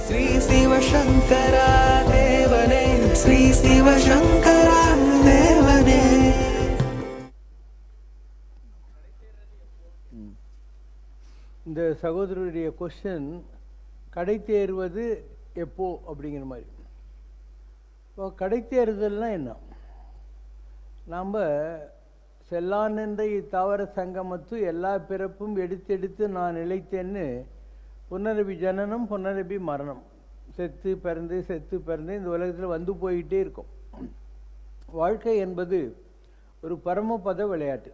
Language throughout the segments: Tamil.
ஸ்ரீ சிவசங்கரா தேவனே, ஸ்ரீ சிவசங்கரா தேவனே. இந்த சகோதரருடைய கொஸ்டின் கடை தேறுவது எப்போ அப்படிங்கிற மாதிரி. இப்போ கடை தேறுதல்னால் என்ன? நாம் செல்லானென்ற தாவர சங்கமத்து எல்லா பிறப்பும் எடுத்தெடுத்து நான் நிலைத்தேன்னு புனரபி ஜனனம் புனரபி மரணம், செத்து பிறந்து செத்து பிறந்து இந்த உலகத்தில் வந்து போயிட்டே இருக்கும். வாழ்க்கை என்பது ஒரு பரமபத விளையாட்டு.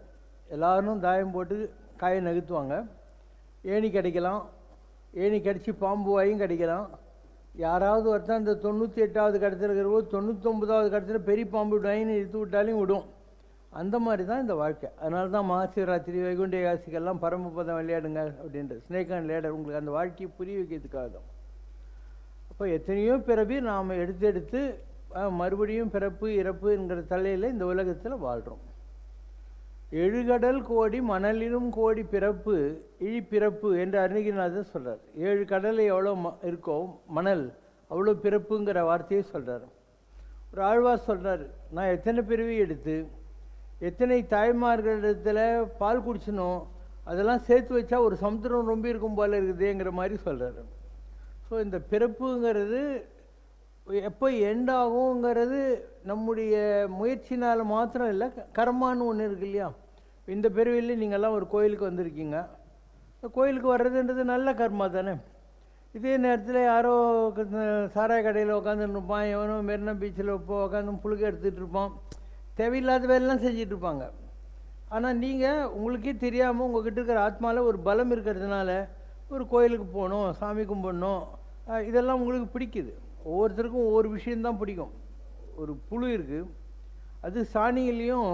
எல்லாரும் தாயம் போட்டு காயை நகர்த்துவாங்க. ஏணி கிடைக்கலாம், ஏணி கிடச்சி பாம்பு வாயும் கிடைக்கலாம். யாராவது ஒருத்தன் அந்த 98வது கடத்தில் இருக்கிறவோ 99வது கடத்தில் பெரிய பாம்பு வாயின்னு இழுத்து விட்டாலையும் விடும். அந்த மாதிரி தான் இந்த வாழ்க்கை. அதனால தான் மகாசிவராத்திரி வைகுண்ட ஏகாதசிக்கெல்லாம் பரமபதம் விளையாடுங்க அப்படின்றது. ஸ்னேக் அண்ட் லேடர் உங்களுக்கு அந்த வாழ்க்கையை புரிய வைக்கிறதுக்காக தான். அப்போ எத்தனையோ பிறவி நாம் எடுத்து மறுபடியும் பிறப்பு இறப்பு என்கிற தலையில் இந்த உலகத்தில் வாழ்கிறோம். எழுகடல் கோடி மணலிலும் கோடி பிறப்பு இழிப்பிறப்பு என்று அருணகிரிநாதர் சொல்கிறார். 7 கடலை எவ்வளோ இருக்கோ மணல் அவ்வளோ பிறப்புங்கிற வார்த்தையை சொல்கிறார். ஒரு ஆழ்வார் சொல்கிறார், நான் எத்தனை பிறவி எடுத்து எத்தனை தாய்மார்களிடத்தில் பால் குடிச்சினோம், அதெல்லாம் சேர்த்து வச்சா ஒரு சமுத்திரம் ரொம்ப இருக்கும் போல இருக்குதுங்கிற மாதிரி சொல்கிறாரு. ஸோ இந்த பிறப்புங்கிறது எப்போ எண்டாகுங்கிறது நம்முடைய முயற்சினால் மாத்திரம் இல்லை, கர்மான்னு ஒன்று இருக்கு இல்லையா. இந்த பிறவியில் நீங்கள்லாம் ஒரு கோயிலுக்கு வந்திருக்கீங்க. இந்த கோயிலுக்கு வர்றதுன்றது நல்ல கர்மா தானே. இதே நேரத்தில் யாரோ சாராய கடையில் உட்காந்துட்டு இருப்பான், எவனோ மெரினா பீச்சில் உட்காந்து புழுக்க எடுத்துகிட்டு இருப்பான், தேவையில்லாத வேலைலாம் செஞ்சிட்ருப்பாங்க. ஆனால் நீங்கள் உங்களுக்கே தெரியாமல் உங்கள்கிட்ட இருக்கிற ஆத்மாவில் ஒரு பலம் இருக்கிறதுனால ஒரு கோயிலுக்கு போகணும், சாமி கும்பிடணும், இதெல்லாம் உங்களுக்கு பிடிக்குது. ஒவ்வொருத்தருக்கும் ஒவ்வொரு விஷயந்தான் பிடிக்கும். ஒரு புழு இருக்குது, அது சாணியிலையும்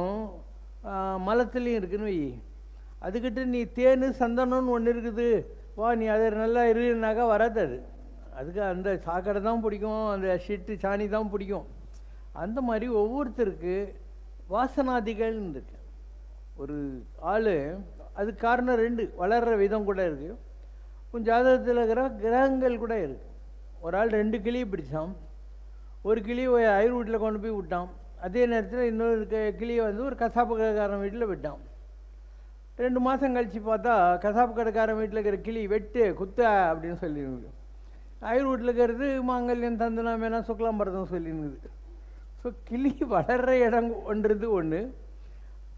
மலத்துலேயும் இருக்குன்னு வை. அதுக்கிட்ட நீ தேனு சந்தனம்னு ஒன்று இருக்குது, வா நீ அதை நல்லா இருனாக்கா வராது. அதுக்கு அந்த சாக்கடை தான் பிடிக்கும், அந்த ஷிட்டு சாணி தான் பிடிக்கும். அந்த மாதிரி ஒவ்வொருத்தருக்கு வாசனாதிகள்னு இருக்கு. ஒரு ஆள் அதுக்கு காரணம் 2 வளர்கிற விதம் கூட இருக்குது. கொஞ்சம் ஜாதகத்தில் இருக்கிற கிரகங்கள் கூட இருக்குது. ஒரு ஆள் 2 கிளியை பிடிச்சான். ஒரு கிளியை ஐர் வீட்டில் கொண்டு போய் விட்டான். அதே நேரத்தில் இன்னொரு கிளியை ஒரு கசாப்பு கடைக்காரன் வீட்டில் விட்டான். 2 மாதம் கழித்து பார்த்தா கசாப்பு கடைக்காரன் வீட்டில் இருக்கிற கிளி வெட்டு குத்த அப்படின்னு சொல்லியிருந்தது. ஐர் வீட்டில் இருக்கிறது மாங்கல்யம் தந்தனா வேணா சுக்லாம் பரதம் சொல்லியிருந்தது. ஸோ கிளி வளர்கிற இடம் ஒன்று,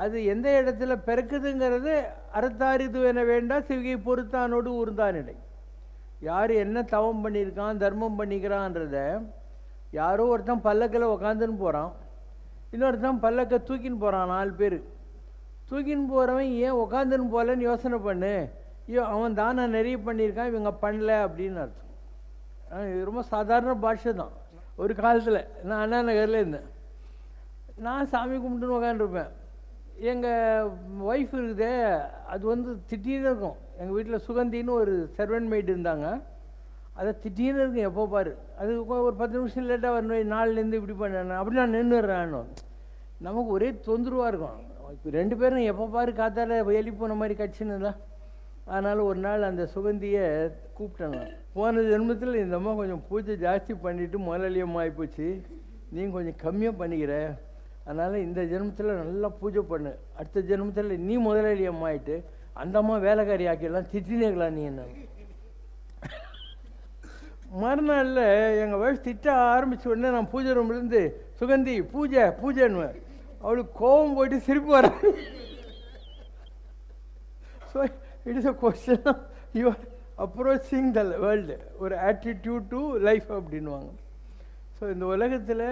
அது எந்த இடத்துல பிறக்குதுங்கிறது அறத்தாரிது என வேண்டாம் சிவிகை பொறுத்தானோடு ஊர்ந்தானிடை. யார் என்ன தவம் பண்ணியிருக்கான் தர்மம் பண்ணிக்கிறான்றத, யாரோ ஒருத்தன் பல்லக்கில் உக்காந்துன்னு போகிறான், இன்னொருத்தன் பல்லக்கை தூக்கின்னு போகிறான். 4 பேர் தூக்கின்னு போகிறவன் ஏன் உக்காந்துன்னு போகலன்னு யோசனை பண்ணு. அவன் தானே நிறைய பண்ணியிருக்கான், இவங்க பண்ணல அப்படின்னு அர்த்தம். இது ரொம்ப சாதாரண பாஷை தான். ஒரு காலத்தில் நான் அண்ணா நகரில் இருந்தேன். நான் சாமி கும்பிட்டுன்னு உக்காந்துருப்பேன். எங்கள் ஒய்ஃப் இருக்குதே, அது திட்டின்னு இருக்கும். எங்கள் வீட்டில் சுகந்தின்னு ஒரு சர்வெண்ட் மெய்டு இருந்தாங்க. அதை திட்டின்னு இருக்கும் எப்போ பாரு. அது ஒரு 10 நிமிஷம் லேட்டாக வரணும், நாள்லேருந்து இப்படி பண்ண அப்படி நான் நின்றுடுறேன்னு. நமக்கு ஒரே தொந்தரவாக இருக்கும். இப்போ 2 பேரும் எப்போ பாரு காத்தால எலி போன மாதிரி கட்சின்னு தான். அதனால் ஒரு நாள் அந்த சுகந்தியை கூப்பிட்டேன். போன ஜென்மத்தில் இந்த அம்மா கொஞ்சம் பூஜை ஜாஸ்தி பண்ணிவிட்டு முதலாளியம்மா ஆகிப்போச்சு, நீங்கள் கொஞ்சம் கம்மியாக பண்ணிக்கிற, அதனால் இந்த ஜென்மத்தில் நல்லா பூஜை பண்ணு, அடுத்த ஜென்மத்தில் நீ முதலாளி அம்மா ஆகிட்டு அந்த அம்மா வேலைக்காரி ஆக்கிடலாம், திட்டினேக்கலாம் நீ என்ன. மறுநாளில் எங்கள் வயசு திட்ட ஆரம்பித்த உடனே நான் பூஜை ரூம்லேருந்து சுகந்தி பூஜை பூஜைன்னுவேன். அவளுக்கு கோபம் போயிட்டு சிரிப்பு வர. So it is a question of your approaching the world, ஒரு ஆட்டிடியூட் டு லைஃப் அப்படின்வாங்க. ஸோ இந்த உலகத்தில்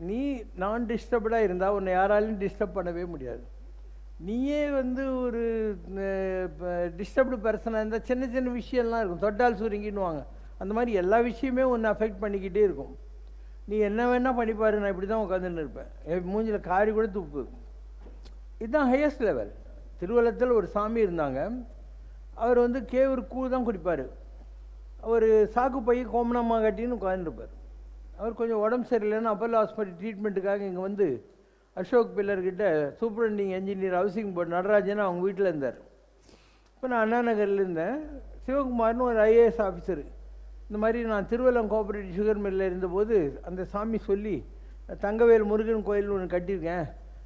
நீ நான் டிஸ்டர்ப்டாக இருந்தால் உன்னை யாராலையும் டிஸ்டர்ப் பண்ணவே முடியாது. நீயே ஒரு டிஸ்டர்ப்டு பர்சனாக இருந்தால் சின்ன சின்ன விஷயம்லாம் இருக்கும், தொட்டால் சுருங்கின்னுவாங்க. அந்த மாதிரி எல்லா விஷயமே ஒன்று அஃபெக்ட் பண்ணிக்கிட்டே இருக்கும். நீ என்ன வேணால் பண்ணிப்பாரு, நான் இப்படி தான் உட்காந்துன்னு இருப்பேன், என் மூஞ்சில் காரி கூட துப்பு. இதுதான் ஹையஸ்ட் லெவல். திருவள்ளத்தில் ஒரு சாமி இருந்தாங்க. அவர் கேவரு கூ தான் குடிப்பார். அவர் சாக்கு பை கோமனமாக கட்டின்னு உட்காந்துருப்பார். அவர் கொஞ்சம் உடம்பு சரியில்லைன்னு அப்போல்லோ ஹாஸ்பிட்டல் ட்ரீட்மெண்ட்டுக்காக இங்கே அசோக் பில்லர்கிட்ட superintending engineer housing board Natarajan அவங்க வீட்டில் இருந்தார். இப்போ நான் அண்ணா நகரில் இருந்தேன். சிவகுமார்னு ஒரு ஐஏஎஸ் ஆஃபீஸர் இந்த மாதிரி நான் திருவல்லம் கோஆப்ரேட்டிவ் சுகர் மில்லில் இருந்தபோது அந்த சாமி சொல்லி தங்கவேல் முருகன் கோயில் ஒன்று கட்டியிருக்கேன்,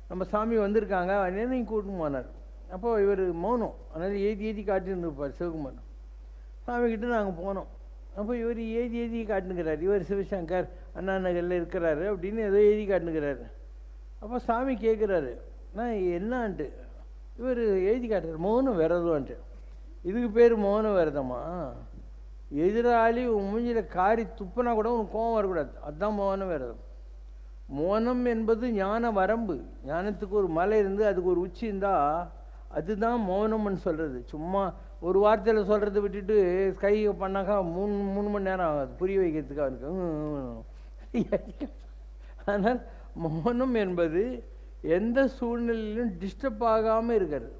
நம்ம சாமி வந்திருக்காங்க நீங்கள் கூட்டின்னு போனார். அப்போ இவர் மௌனம், அதனால் ஏதி காட்டின்னு சிவகுமார். சாமிக்கிட்ட நாங்கள் போனோம். அப்போ இவர் ஏதி காட்டுனுக்கிறார். இவர் சிவசங்கர் அண்ணா நகரில் இருக்கிறாரு அப்படின்னு ஏதோ எழுதி காட்டுனுக்கிறாரு. அப்போ சாமி கேட்குறாரு, நான் என்னான்ட்டு. இவர் எழுதி காட்டுறாரு மௌன விரதம்ன்ட்டு. இதுக்கு பேர் மௌன விரதமா? எதிராளி மூஞ்சியில் காரி துப்புனா கூட உனக்கு கோவம் வரக்கூடாது, அதுதான் மௌன விரதம். மௌனம் என்பது ஞான வரம்பு. ஞானத்துக்கு ஒரு மலை இருந்து அதுக்கு ஒரு உச்சி இருந்தால் அதுதான் மௌனம்னு சொல்கிறது. சும்மா ஒரு வார்த்தையில் சொல்கிறத விட்டுட்டு கை பண்ணாக்கா மூணு மணி நேரம் ஆகாது புரிய வைக்கிறதுக்கு அவனுக்கு. ஆனால் மௌனம் என்பது எந்த சூழ்நிலையிலும் டிஸ்டர்ப் ஆகாமல் இருக்கிறது.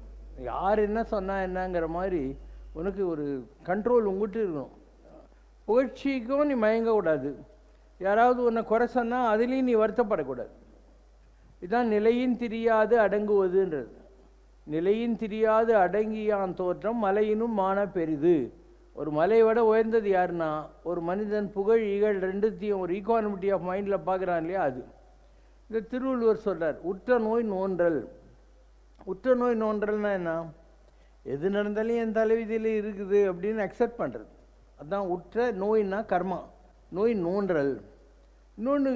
யார் என்ன சொன்னால் என்னங்கிற மாதிரி உனக்கு ஒரு கண்ட்ரோல் உங்கள்கிட்ட இருக்கணும். புகழ்ச்சிக்கும் நீ மயங்கக்கூடாது, யாராவது உன்னை குறை சொன்னால் அதுலேயும் நீ வருத்தப்படக்கூடாது. இதுதான் நிலையின் தெரியாது அடங்குவதுன்றது. நிலையின் தெரியாது அடங்கியான் தோற்றம் மலையினும் மான பெரிது. ஒரு மலையை விட உயர்ந்தது யாருன்னா ஒரு மனிதன் புகழ் இகழ் ரெண்டுத்தையும் ஒரு ஈக்குவானிமிட்டி ஆஃப் மைண்டில் பார்க்குறான் இல்லையா, அது. இந்த திருவள்ளுவர் சொல்கிறார், உற்ற நோய் நோன்றல். உற்ற நோய் நோன்றல்னா என்ன? எது நடந்தாலும் என் தலைவிதியில் இருக்குது அப்படின்னு அக்செப்ட் பண்ணுறது, அதுதான் உற்ற நோய்னா கர்மா. நோய் நோன்றல். இன்னொன்று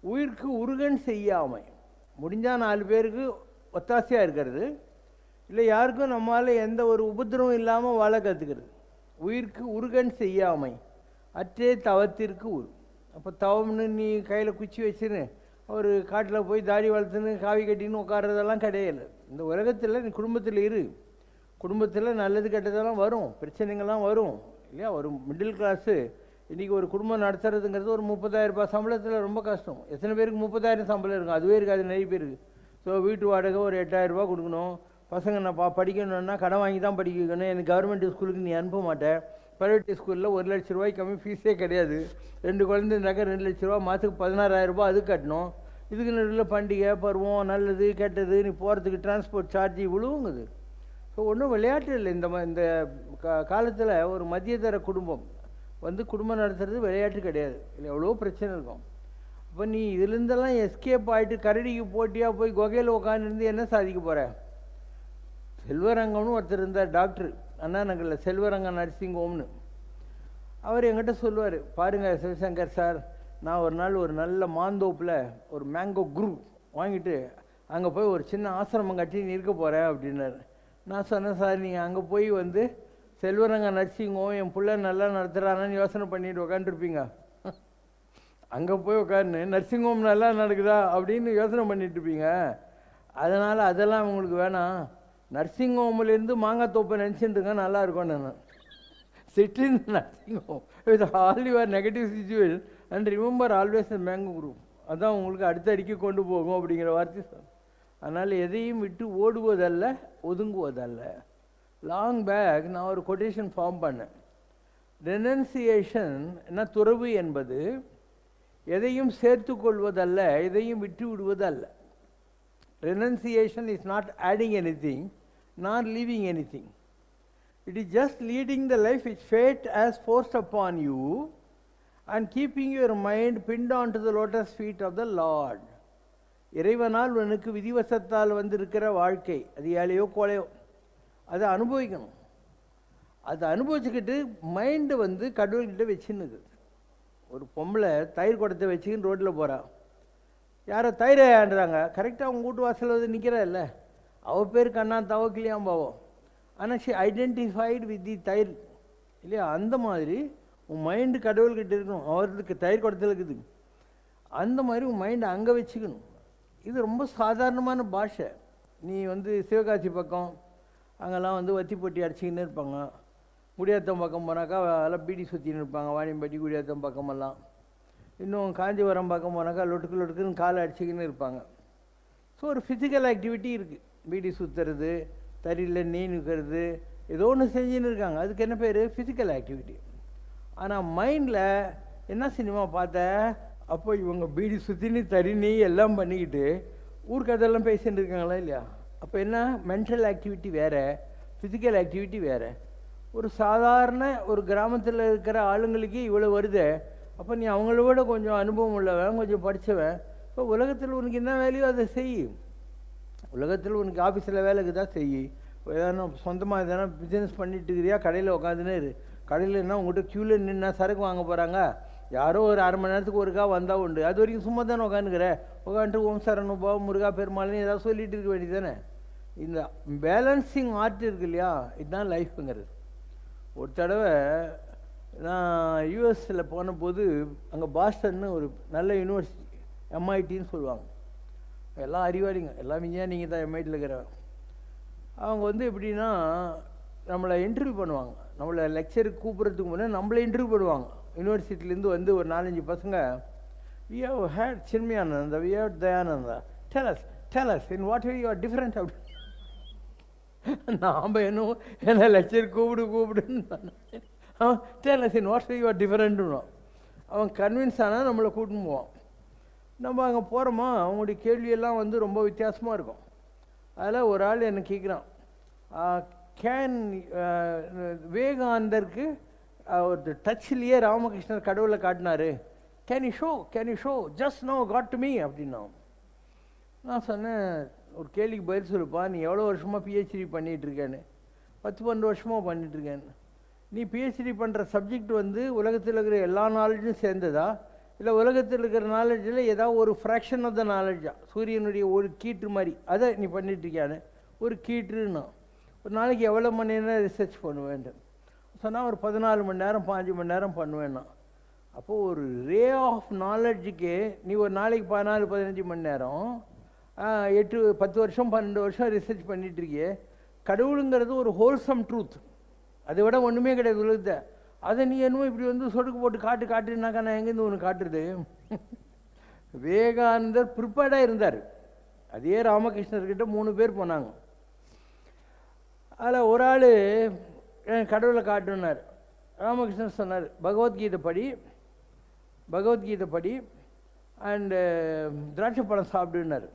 உயிருக்கு உருகன் செய்யாமை. முடிஞ்சால் 4 பேருக்கு ஒத்தாசையாக இருக்கிறது, இல்லை யாருக்கும் நம்மளால் எந்த ஒரு உபத்திரமும் இல்லாமல் வாழ கற்றுக்கிறது. உயிருக்கு உருகன் செய்யாமை அற்றே தவத்திற்கு உரு. அப்போ தவம்னு நீ கையில் குச்சி வச்சுன்னு ஒரு காட்டில் போய் தாடி வளர்த்துன்னு காவி கட்டின்னு உட்கார்றதெல்லாம் கிடையாது. இந்த உலகத்தில் நீ குடும்பத்தில் இரு, குடும்பத்தில் நல்லது கெட்டதெல்லாம் வரும், பிரச்சனைகள்லாம் வரும் இல்லையா. ஒரு மிடில் கிளாஸு இன்றைக்கி ஒரு குடும்பம் நடத்துறதுங்கிறது ஒரு 30,000 ரூபாய் சம்பளத்தில் ரொம்ப கஷ்டம். எத்தனை பேருக்கு 30,000 சம்பளம் இருக்கும்? அதுவே இருக்காது நிறைய பேருக்கு. ஸோ வீட்டு வாடகை ஒரு 8,000 ரூபா கொடுக்கணும். பசங்க நான் படிக்கணுன்னா கடன் வாங்கி தான் படிக்க வைக்கணும். எனக்கு கவர்மெண்ட் ஸ்கூலுக்கு நீ அனுப்ப மாட்டேன். ப்ரைவேட் ஸ்கூலில் 1 லட்ச ரூபாய்க்கு கம்மி ஃபீஸே கிடையாது. 2 குழந்தை இருந்தாக்க 2 லட்ச ரூபா, மாதத்துக்கு 16,000 ரூபா அது கட்டணும். இதுக்கு நடுவில் பண்டிகை பருவம் நல்லது கெட்டது நீ போகிறதுக்கு டிரான்ஸ்போர்ட் சார்ஜ் இவ்வளவுங்குது. ஸோ ஒன்றும் விளையாட்டு இல்லை. இந்த காலத்தில் ஒரு மத்தியதர குடும்பம் குடும்பம் நடத்துறது விளையாட்டு கிடையாது. இல்லை எவ்வளோ பிரச்சனை இருக்கும். அப்போ நீ இதுலேருந்தெல்லாம் எஸ்கேப் ஆகிட்டு கரடிக்கு போட்டியாக போய் குகையில் உட்காந்துருந்து என்ன சாதிக்க போகிற? செல்வரங்கம்னு ஒருத்தர் இருந்தார், டாக்டர், அண்ணா நகரில் செல்வரங்கம் நர்சிங் ஹோம்னு. அவர் என்கிட்ட சொல்லுவார், பாருங்கள் சிவசங்கர் சார், நான் ஒரு நாள் ஒரு நல்ல மாந்தோப்பில் ஒரு மேங்கோ குரூப் வாங்கிட்டு அங்கே போய் ஒரு சின்ன ஆசிரமம் கட்டி இருக்க போகிறேன் அப்படின்னாரு. நான் சொன்னேன், சார் நீங்கள் அங்கே போய் செல்வரங்க நர்சிங் ஹோம் என் பிள்ளை நல்லா நடத்துகிறான்னு யோசனை பண்ணிட்டு உட்காந்துருப்பீங்க. அங்கே போய் உட்காந்து நர்சிங் ஹோம் நல்லா நடக்குதா அப்படின்னு யோசனை பண்ணிட்டு இருப்பீங்க. அதனால் அதெல்லாம் உங்களுக்கு வேணாம். நர்சிங் ஹோம்லேருந்து மாங்காய் தோப்பை நினச்சிட்டுருங்க, நல்லா இருக்கும். நான் sit in nursing home with all your negative situation and remember always mango group. அதான் உங்களுக்கு அடுத்த அடிக்கி கொண்டு போகும் அப்படிங்கிற வார்த்தை சொல். அதனால் எதையும் விட்டு ஓடுவதல்ல ஒதுங்குவதல்ல. லாங் பேக் நான் ஒரு கொட்டேஷன் ஃபார்ம் பண்ணேன். ரெனன்சியேஷன் என்ன? துறவு என்பது எதையும் சேர்த்து கொள்வதல்ல, எதையும் விட்டு விடுவதல்ல. Renunciation is not adding anything, not leaving anything. It is just leading the life which fate has forced upon you and keeping your mind pinned onto the lotus feet of the Lord. இறைவனால் உனக்கு விதிவசத்தால் வந்திருக்கிற வாழ்க்கை, அது ஏழையோ கோலையோ, அதை அனுபவிக்கணும். அதை அனுபவிச்சுக்கிட்டு மைண்டு கடவுள்கிட்ட வச்சுன்னுது. ஒரு பொம்பளை தயிர் குடத்தை வச்சுக்கின்னு ரோட்டில் போகிறா. யாரை தயிரான்றாங்க, கரெக்டாக அவங்க வீட்டு வாசலில் நிற்கிறா இல்லை, அவள் பேர் கண்ணா தவக்கிலியாம் பாவம். ஆனால் ஷி ஐடென்டிஃபைடு வித் தி தயிர் இல்லையா. அந்த மாதிரி உன் மைண்டு கடவுள்கிட்ட இருக்கணும். அவருக்கு தயிர் குடத்தில் இருக்குது, அந்த மாதிரி உன் மைண்டை அங்கே வச்சுக்கணும். இது ரொம்ப சாதாரணமான பாஷை. நீ சிவகாசி பக்கம் அங்கெல்லாம் வத்தி போட்டி அடிச்சிக்கின்னு இருப்பாங்க. குடியாத்தம் பக்கம் போனாக்கா எல்லாம் பீடி சுற்றின்னு இருப்பாங்க, வாணியம்பட்டி குடியாத்தம் பக்கமெல்லாம். இன்னும் காஞ்சிபுரம் பக்கம் போனாக்கா லொட்டுக்குன்னு காலை அடிச்சிக்கின்னு இருப்பாங்க. ஸோ ஒரு ஃபிசிக்கல் ஆக்டிவிட்டி இருக்குது. பீடி சுற்றுறது, தறியில் நீர் நிற்கிறது, ஏதோ ஒன்று செஞ்சுன்னு இருக்காங்க. அதுக்கு என்ன பேர்? Physical activity. ஆனால் மைண்டில் என்ன சினிமா பார்த்த, அப்போ இவங்க பீடி சுற்றின்னு தறி நீ எல்லாம் பண்ணிக்கிட்டு ஊர்க்கதெல்லாம் பேசிகிட்டு இருக்காங்களா இல்லையா. அப்போ என்ன? மென்டல் ஆக்டிவிட்டி வேறு, ஃபிசிக்கல் ஆக்டிவிட்டி வேறு. ஒரு சாதாரண ஒரு கிராமத்தில் இருக்கிற ஆளுங்களுக்கு இவ்வளோ வருது. அப்போ நீ அவங்கள விட கொஞ்சம் அனுபவம் உள்ளவன், கொஞ்சம் படித்தவன். இப்போ உலகத்தில் உனக்கு என்ன வேலையோ அதை செய். உலகத்தில் உனக்கு ஆஃபீஸில் வேலைக்கு தான் செய். எதனா சொந்தமாக எதனா பிஸ்னஸ் பண்ணிட்டு இருக்கிறியா, கடையில் உட்காந்துனே இரு. கடையில் என்ன உங்கள்கிட்ட க்யூவில் நின்னா சரக்கு வாங்க போகிறாங்க, யாரோ ஒரு அரை மணி நேரத்துக்கு ஒருக்கா வந்தால் உண்டு. அது வரைக்கும் சும்மா தானே உட்காந்துக்கிற. உட்காந்துட்டு ஓம் சரணம் பா முருகா பெருமாள்னு ஏதாவது சொல்லிட்டு இருக்க வேண்டியது தானே. இந்த பேலன்சிங் ஆர்ட் இருக்கு இல்லையா, இதுதான் லைஃப்புங்கிறது. ஒரு தடவை நான் யூஎஸில் போன போது அங்கே பாஸ்டன்னு ஒரு நல்ல யூனிவர்சிட்டி, எம்ஐடின்னு சொல்லுவாங்க. எல்லாம் அறிவாளிங்க, எல்லாம் விஞ்ஞானிங்க தான் எம்ஐடியில் இருக்கிறவங்க. அவங்க வந்து எப்படின்னா நம்மளை இன்டர்வியூ பண்ணுவாங்க. நம்மளை லெக்சருக்கு கூப்பிட்றதுக்கு முன்னாடி நம்மளை இன்டர்வியூ பண்ணுவாங்க. யூனிவர்சிட்டிலேருந்து வந்து ஒரு 4-5 பசங்க, we have had Chinmayananda, we have Dayananda, tell us in what way you are different. அப்படி நாம் என்ன லெக்சர் கூப்பிடுன்னு tell us in what way you are differentன்னு அவன் கன்வின்ஸ் ஆனால் நம்மளை கூட்டின்னு போவான். நம்ம அங்கே போகிறோமா, அவங்களுடைய கேள்வியெல்லாம் வந்து ரொம்ப வித்தியாசமாக இருக்கும். அதில் ஒரு ஆள் என்ன கேட்குறான், கேன் விவேகானந்தருக்கு ஒரு டச்சிலேயே ராமகிருஷ்ணர் கடவுளை காட்டினாரு, can you show just no god to me அப்படின்னா. நான் சொன்னேன், ஒரு கேள்விக்கு பதில் சொல்லுப்பா, நீ எவ்வளோ வருஷமாக பிஹெச்டி பண்ணிகிட்ருக்கேன்னு. 10-12 வருஷமாக பண்ணிகிட்ருக்கேன்னு. நீ பிஹெச்டி பண்ணுற சப்ஜெக்ட் வந்து உலகத்தில் இருக்கிற எல்லா நாலேஜும் சேர்ந்ததா, இல்லை உலகத்தில் இருக்கிற நாலேஜில் ஏதாவது ஒரு ஃப்ராக்ஷன் ஆஃப் த நாலேஜா, சூரியனுடைய ஒரு கீற்று மாதிரி அதை நீ பண்ணிகிட்ருக்கியான்னு. ஒரு கீற்றுன்னா ஒரு நாளைக்கு எவ்வளோ மணி நேரம் ரிசர்ச் பண்ணுவேன் சொன்னால், ஒரு 14 மணி நேரம் 5 மணி நேரம் பண்ணுவேன்னா. அப்போது ஒரு ரே ஆஃப் நாலேஜுக்கு நீ ஒரு நாளைக்கு 14-15 மணி நேரம் 8-10 வருஷம் 12 வருஷம் ரிசர்ச் பண்ணிகிட்ருக்கியே. கடவுளுங்கிறது ஒரு ஹோல்சம் ட்ரூத், அதை விட ஒன்றுமே கிடையாது உலகத்தை. அதை நீ என்னமோ இப்படி வந்து சொடுக்கு போட்டு காட்டுனாக்கா நான் எங்கேருந்து ஒன்று காட்டுறது. விவேகானந்தர் ப்ரிப்பேர்டாக இருந்தார். அதே ராமகிருஷ்ணர்கிட்ட 3 பேர் போனாங்க. அதில் ஒரு ஆள் கடவுளை காட்டுனார். ராமகிருஷ்ணன் சொன்னார், பகவத்கீதை படி அண்டு திராட்சை பழம் சாப்பிடுனார்.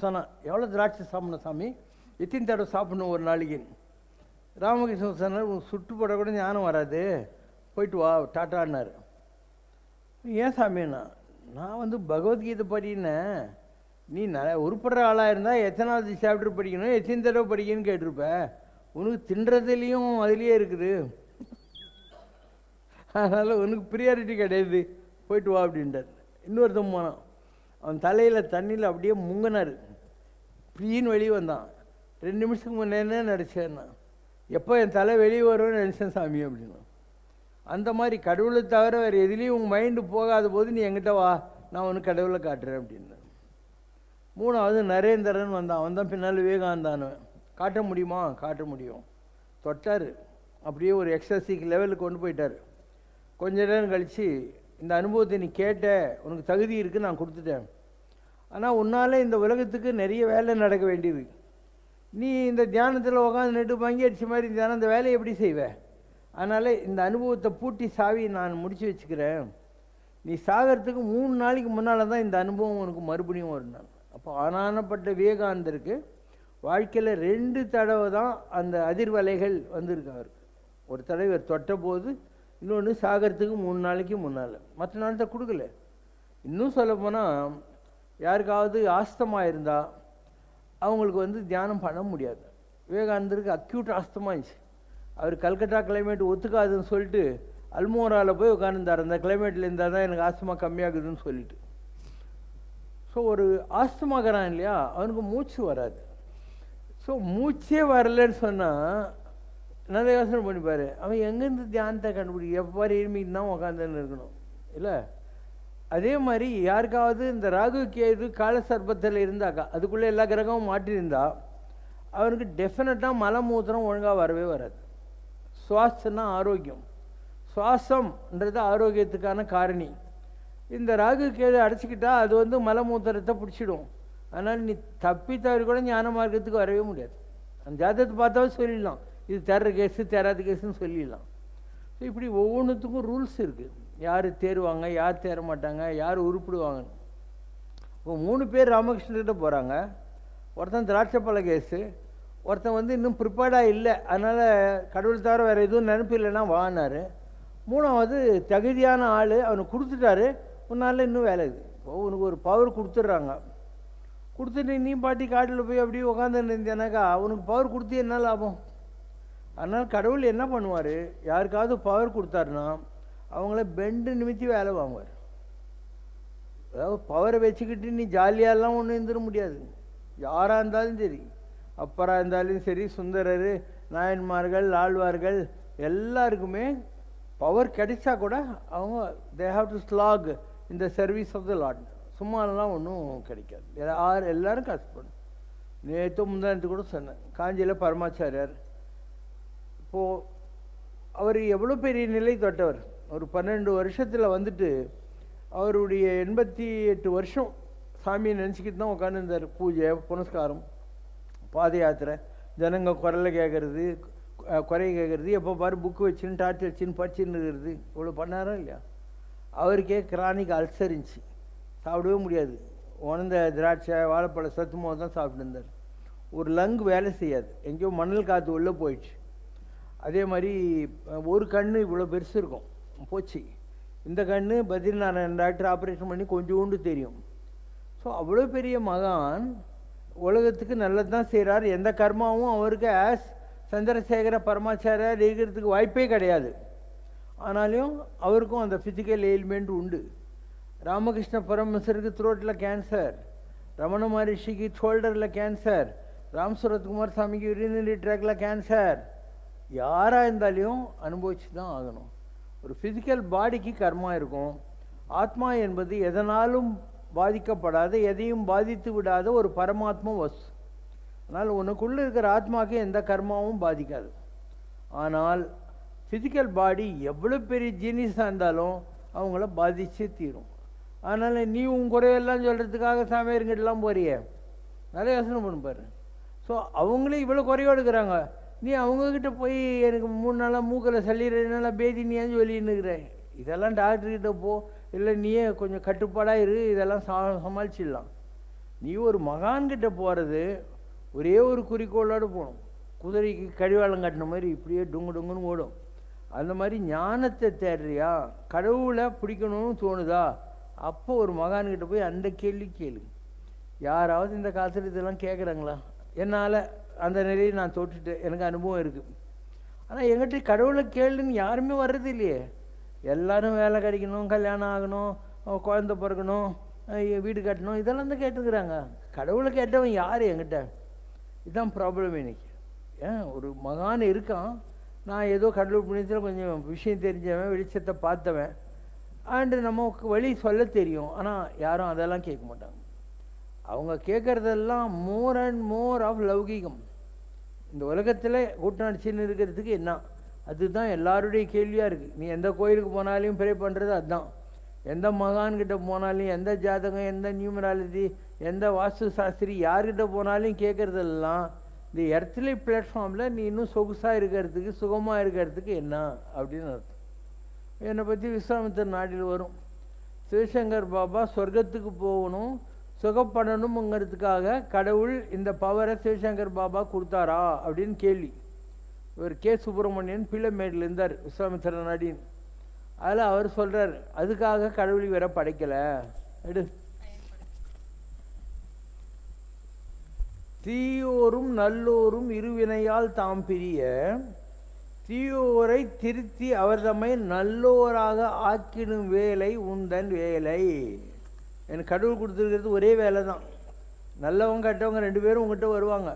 சொன்னான், எவ்வளோ திராட்சை சாப்பிடணும் சாமி, எத்தனை தடவை சாப்பிடணும் ஒரு நாளைக்கு. ராமகிருஷ்ணன் சொன்னார், உனக்கு சுட்டுப்பட கூட ஞானம் வராது, போயிட்டு வா டாட்டான்னார். ஏன் சாமின்னா, நான் வந்து பகவத்கீதை படினேன், நீ உருப்படுற ஆளாக இருந்தால் எத்தனாவது சாப்டர் படிக்கணும், எத்தனை தடவை படிக்கணும்னு கேட்டிருப்ப. உனக்கு தின்றதுலேயும் அதுலேயே இருக்குது, அதனால் உனக்கு ப்ரியாரிட்டி கிடையாது, போயிட்டு வா அப்படின்ட்டார். இன்னொருத்தன் போனான், அவன் தலையில் தண்ணியில் அப்படியே முங்கினார். இப்படின்னு வெளியே வந்தான். 2 நிமிஷத்துக்கு முன்னே நடிச்சேன்னா, எப்போ என் தலை வெளியே வரும்னு நினச்சேன் சாமி அப்படின்னா. அந்த மாதிரி கடவுளை தவிர வேறு எதுலேயும் உங்கள் மைண்டு போகாத போது நீ என்கிட்ட வா, நான் உனக்கு கடவுளை காட்டுறேன் அப்படின்னு. 3வது நரேந்திரன் வந்தான். அவன் தான் பின்னால் விவேகானந்தானவன். காட்ட முடியுமா? காட்ட முடியும். தொட்டார், அப்படியே ஒரு எக்ஸசிக் லெவலுக்கு கொண்டு போயிட்டார். கொஞ்ச நேரம் கழித்து, இந்த அனுபவத்தை நீ கேட்ட, உனக்கு தகுதி இருக்குது, நான் கொடுத்துட்டேன். ஆனால் உன்னால் இந்த உலகத்துக்கு நிறைய வேலை நடக்க வேண்டியது. நீ இந்த தியானத்தில் உட்காந்து பங்கி அடித்த மாதிரி தியானம், இந்த வேலையை எப்படி செய்வேன்? அதனால் இந்த அனுபவத்தை பூட்டி சாவி நான் முடித்து வச்சுக்கிறேன். நீ சாகிறதுக்கு 3 நாளைக்கு முன்னால் தான் இந்த அனுபவம் உனக்கு மறுபடியும் வரும். நான் அப்போ ஆனானப்பட்ட விவேகானந்தருக்கு வாழ்க்கையில் 2 தடவை தான் அந்த அதிர்வலைகள் வந்திருக்கு அவருக்கு. ஒரு தடவை தொட்ட போது, இன்னொன்று சாகிறதுக்கு 3 நாளைக்கு முன்னால். மற்ற நாளத்தை கொடுக்கல. இன்னும் சொல்லப்போனால், யாருக்காவது ஆஸ்தமா இருந்தால் அவங்களுக்கு வந்து தியானம் பண்ண முடியாது. விவேகானந்தருக்கு அக்யூட் ஆஸ்தமா இருந்துச்சு. அவர் கல்கட்டா கிளைமேட் ஒத்துக்காதுன்னு சொல்லிட்டு அல்மோராவில் போய் உட்காந்துருந்தார். அந்த கிளைமேட்டில் இருந்தால் தான் எனக்கு ஆஸ்தமா கம்மியாகுதுன்னு சொல்லிட்டு. ஸோ ஒரு ஆஸ்தமாகறான் இல்லையா, அவனுக்கு மூச்சு வராது. ஸோ மூச்சே வரலன்னு சொன்னால் நிறைய யோசனை பண்ணிப்பார். அவன் எங்கேருந்து தியானத்தை கண்டுபிடிக்க, எப்போ எளிமைக்கு தான் உட்காந்துன்னு இருக்கணும் இல்லை. அதே மாதிரி யாருக்காவது இந்த ராகு கேது கால சர்ப்பத்தில் இருந்தாக்கா, அதுக்குள்ளே எல்லா கிரகமும் மாட்டியிருந்தா, அவனுக்கு டெஃபினட்டாக மலமூத்திரம் ஒழுங்காக வரவே வராது. சுவாசம்னா ஆரோக்கியம், சுவாசம்ன்றது ஆரோக்கியத்துக்கான காரணி. இந்த ராகு கேது அடைச்சிக்கிட்டா அது வந்து மலமூத்திரத்தை பிடிச்சிடும். அதனால் நீ தப்பி தவறி கூட ஞான மார்க்கத்துக்கு வரவே முடியாது. அந்த ஜாதகத்தை பார்த்தாவே சொல்லிடலாம், இது தேர்ற கேஸு தேராத கேஸுன்னு சொல்லிடலாம். ஸோ இப்படி ஒவ்வொன்றுத்துக்கும் ரூல்ஸ் இருக்குது. யார் தேருவாங்க, யார் தேர மாட்டாங்க, யார் உருப்பிடுவாங்கன்னு. இப்போ 3 பேர் ராமகிருஷ்ணர்கிட்ட போகிறாங்க. ஒருத்தன் திராட்சை பழ கேஸு, ஒருத்தன் வந்து இன்னும் ப்ரிப்பேர்டாக இல்லை, அதனால் கடவுள் தவிர வேறு எதுவும் நினைப்பு இல்லைன்னா வாங்கினார். மூணாவது தகுதியான ஆள், அவனுக்கு கொடுத்துட்டாரு, உன்னால் இன்னும் வேலை இது. இப்போ உனக்கு ஒரு பவர் கொடுத்துட்றாங்க, கொடுத்துட்டு நீ பாட்டி காட்டில் போய் அப்படியே உட்காந்துன்னு இருந்தேனாக்கா அவனுக்கு பவர் கொடுத்து என்ன லாபம்? அதனால் கடவுள் என்ன பண்ணுவார், யாருக்காவது பவர் கொடுத்தாருன்னா அவங்கள பெண்டு நிமித்தி வேலை வாங்குவார். அதாவது பவரை வச்சுக்கிட்டு நீ ஜாலியாலாம் ஒன்றும் இருந்துட முடியாது. யாராக இருந்தாலும் சரி, அப்பராக இருந்தாலும் சரி, சுந்தரர், நாயன்மார்கள், ஆழ்வார்கள் எல்லாருக்குமே பவர் கிடைச்சா கூட அவங்க they have to slog in the service of the Lord. சும்மாலாம் ஒன்றும் கிடைக்காது. எல்லாரும் கஷ்டப்படும். நேற்று முந்தானத்து கூட சொன்னேன், காஞ்சியில் பரமாச்சாரியார். இப்போது அவர் எவ்வளோ பெரிய நிலை தொட்டவர். ஒரு 12 வருஷத்தில் வந்துட்டு அவருடைய 88 வருஷம் சாமியை நினச்சிக்கிட்டு தான் உட்காந்துருந்தார். பூஜை, புனஸ்காரம், பாத யாத்திரை, ஜனங்க குரலை கேட்குறது, குறைய கேட்குறது, எப்போ பாரு புக்கு வச்சுன்னு டார்ச் வச்சுன்னு படிச்சுன்னு இருக்கிறது, இவ்வளோ பண்ணாரோ இல்லையா? அவருக்கே கிரானிக் அல்சர் இருந்துச்சு, சாப்பிடவே முடியாது. உணர்ந்த திராட்சை, வாழைப்பழம், சத்துமாவை தான் சாப்பிட்டு இருந்தார். ஒரு லங் வேலை செய்யாது, எங்கேயோ மணல் காற்று உள்ளே போயிடுச்சு. அதே மாதிரி ஒரு கண் இவ்வளோ பெருசு இருக்கும், போச்சு. இந்த கண் பத்ரிநாராயணன் டாக்டர் ஆப்ரேஷன் பண்ணி கொஞ்சோண்டு தெரியும். ஸோ அவ்வளோ பெரிய மகான் உலகத்துக்கு நல்லது தான் செய்கிறார். எந்த கர்மாவும் அவருக்கு ஆஸ் சந்திரசேகர பரமாச்சாரியார் இருக்கிறதுக்கு வாய்ப்பே கிடையாது. ஆனாலும் அவருக்கும் அந்த ஃபிசிக்கல் எயில்மெண்ட் உண்டு. ராமகிருஷ்ண பரமஹம்சருக்கு த்ரோட்டில் கேன்சர், ரமண மகரிஷிக்கு ஷோல்டரில் கேன்சர், ராம் சரத்குமார் சாமிக்கு யூரினரி ட்ராக்டில் கேன்சர். யாராக இருந்தாலையும் அனுபவிச்சு தான் ஆகணும். ஒரு ஃபிசிக்கல் பாடிக்கு கர்மா இருக்கும். ஆத்மா என்பது எதனாலும் பாதிக்கப்படாத, எதையும் பாதித்து விடாத ஒரு பரமாத்மா வஸ்து. அதனால் உனக்குள்ளே இருக்கிற ஆத்மாவுக்கு எந்த கர்மாவும் பாதிக்காது. ஆனால் ஃபிசிக்கல் பாடி எவ்வளோ பெரிய ஜீனியஸாக இருந்தாலும் அவங்கள பாதிச்சே தீரும். அதனால் நீ உன் குறையெல்லாம் சொல்கிறதுக்காக சாமியாருங்கிட்டலாம் போறிய, நிறைய யோசனை பண்ணுப்பார். ஸோ அவங்களே இவ்வளோ குறையோடு இருக்கிறாங்க, நீ அவங்கக்கிட்ட போய் எனக்கு 3 நாளாக மூக்கில் சளி, 2 நாளாக பேதி, நீ ஏன் சொல்லின்னு இருக்கிற? இதெல்லாம் டாக்டர்கிட்ட போ, இல்லை நீயே கொஞ்சம் கட்டுப்பாடாக இரு, இதெல்லாம் சமாளிச்சிடலாம். நீ ஒரு மகான்கிட்ட போகிறது ஒரே ஒரு குறிக்கோளோடு போகணும். குதிரைக்கு கடிவாளம் கட்டின மாதிரி இப்படியே டொங்கு டொங்குன்னு ஓடும். அந்த மாதிரி ஞானத்தை தேடுறியா, கடவுளை பிடிக்கணும்னு தோணுதா, அப்போ ஒரு மகான்கிட்ட போய் அந்த கேள்வி கேளு. யாராவது இந்த காலத்தில் இதெல்லாம் கேட்குறாங்களா? என்னால் அந்த நிலையை நான் தொட்டுட்டேன், எனக்கு அனுபவம் இருக்குது. ஆனால் எங்கிட்ட கடவுளை கேளுன்னு யாருமே வர்றது இல்லையே. எல்லோரும் வேலை கிடைக்கணும், கல்யாணம் ஆகணும், குழந்தை பிறக்கணும், வீடு கட்டணும், இதெல்லாம் தான் கேட்டுக்கிறாங்க. கடவுளை கேட்டவன் யார் என்கிட்ட? இதுதான் ப்ராப்ளம் இன்னைக்கு. ஏன் ஒரு மகான் இருக்கான், நான் ஏதோ கடவுள் புண்ணியத்தில் கொஞ்சம் விஷயம் தெரிஞ்சவன், வெளிச்சத்தை பார்த்தவன், அண்டு நமக்கு வழி சொல்ல தெரியும். ஆனால் யாரும் அதெல்லாம் கேட்க மாட்டாங்க. அவங்க கேட்குறதெல்லாம் மோர் அண்ட் மோர் ஆஃப் லௌகீகம். இந்த உலகத்தில் கூட்டணிச்சின்னு இருக்கிறதுக்கு என்ன, அதுதான் எல்லாருடைய கேள்வியாக இருக்குது. நீ எந்த கோயிலுக்கு போனாலையும் ப்ரே பண்ணுறது அதுதான். எந்த மகான்கிட்ட போனாலும், எந்த ஜாதகம், எந்த நியூமராலஜி, எந்த வாஸ்து சாஸ்திரி யார்கிட்ட போனாலும் கேட்குறதெல்லாம் இந்த எர்த்லி பிளாட்ஃபார்மில் நீ இன்னும் சொகுசாக இருக்கிறதுக்கு, சுகமாக இருக்கிறதுக்கு என்ன அப்படின்னு அர்த்தம். என்னை பற்றி விஸ்வாமித்திர நாட்டில் வரும், சிவசங்கர் பாபா சொர்க்கத்துக்கு போகணும், சுகப்படணுங்கிறதுக்காக கடவுள் இந்த பவரை சிவசங்கர் பாபா கொடுத்தாரா அப்படின்னு கேள்வி. இவர் கே சுப்பிரமணியன் பிள்ளைமேட்டில் இருந்தார், விஸ்வாமித்திர நாடின்னு. அதில் அவர் சொல்கிறார், அதுக்காக கடவுள் இவரை படைக்கலை. எடு, தீயோரும் நல்லோரும் இருவினையால் தாம் பிரிய, தீயோரை திருத்தி அவர் தம்மை நல்லோராக ஆக்கிடும் வேலை உந்தன் வேலை. எனக்கு கடவுள் கொடுத்துருக்கிறது ஒரே வேலை தான். நல்லவங்க கெட்டவங்க 2 பேரும் உங்கள்கிட்ட வருவாங்க.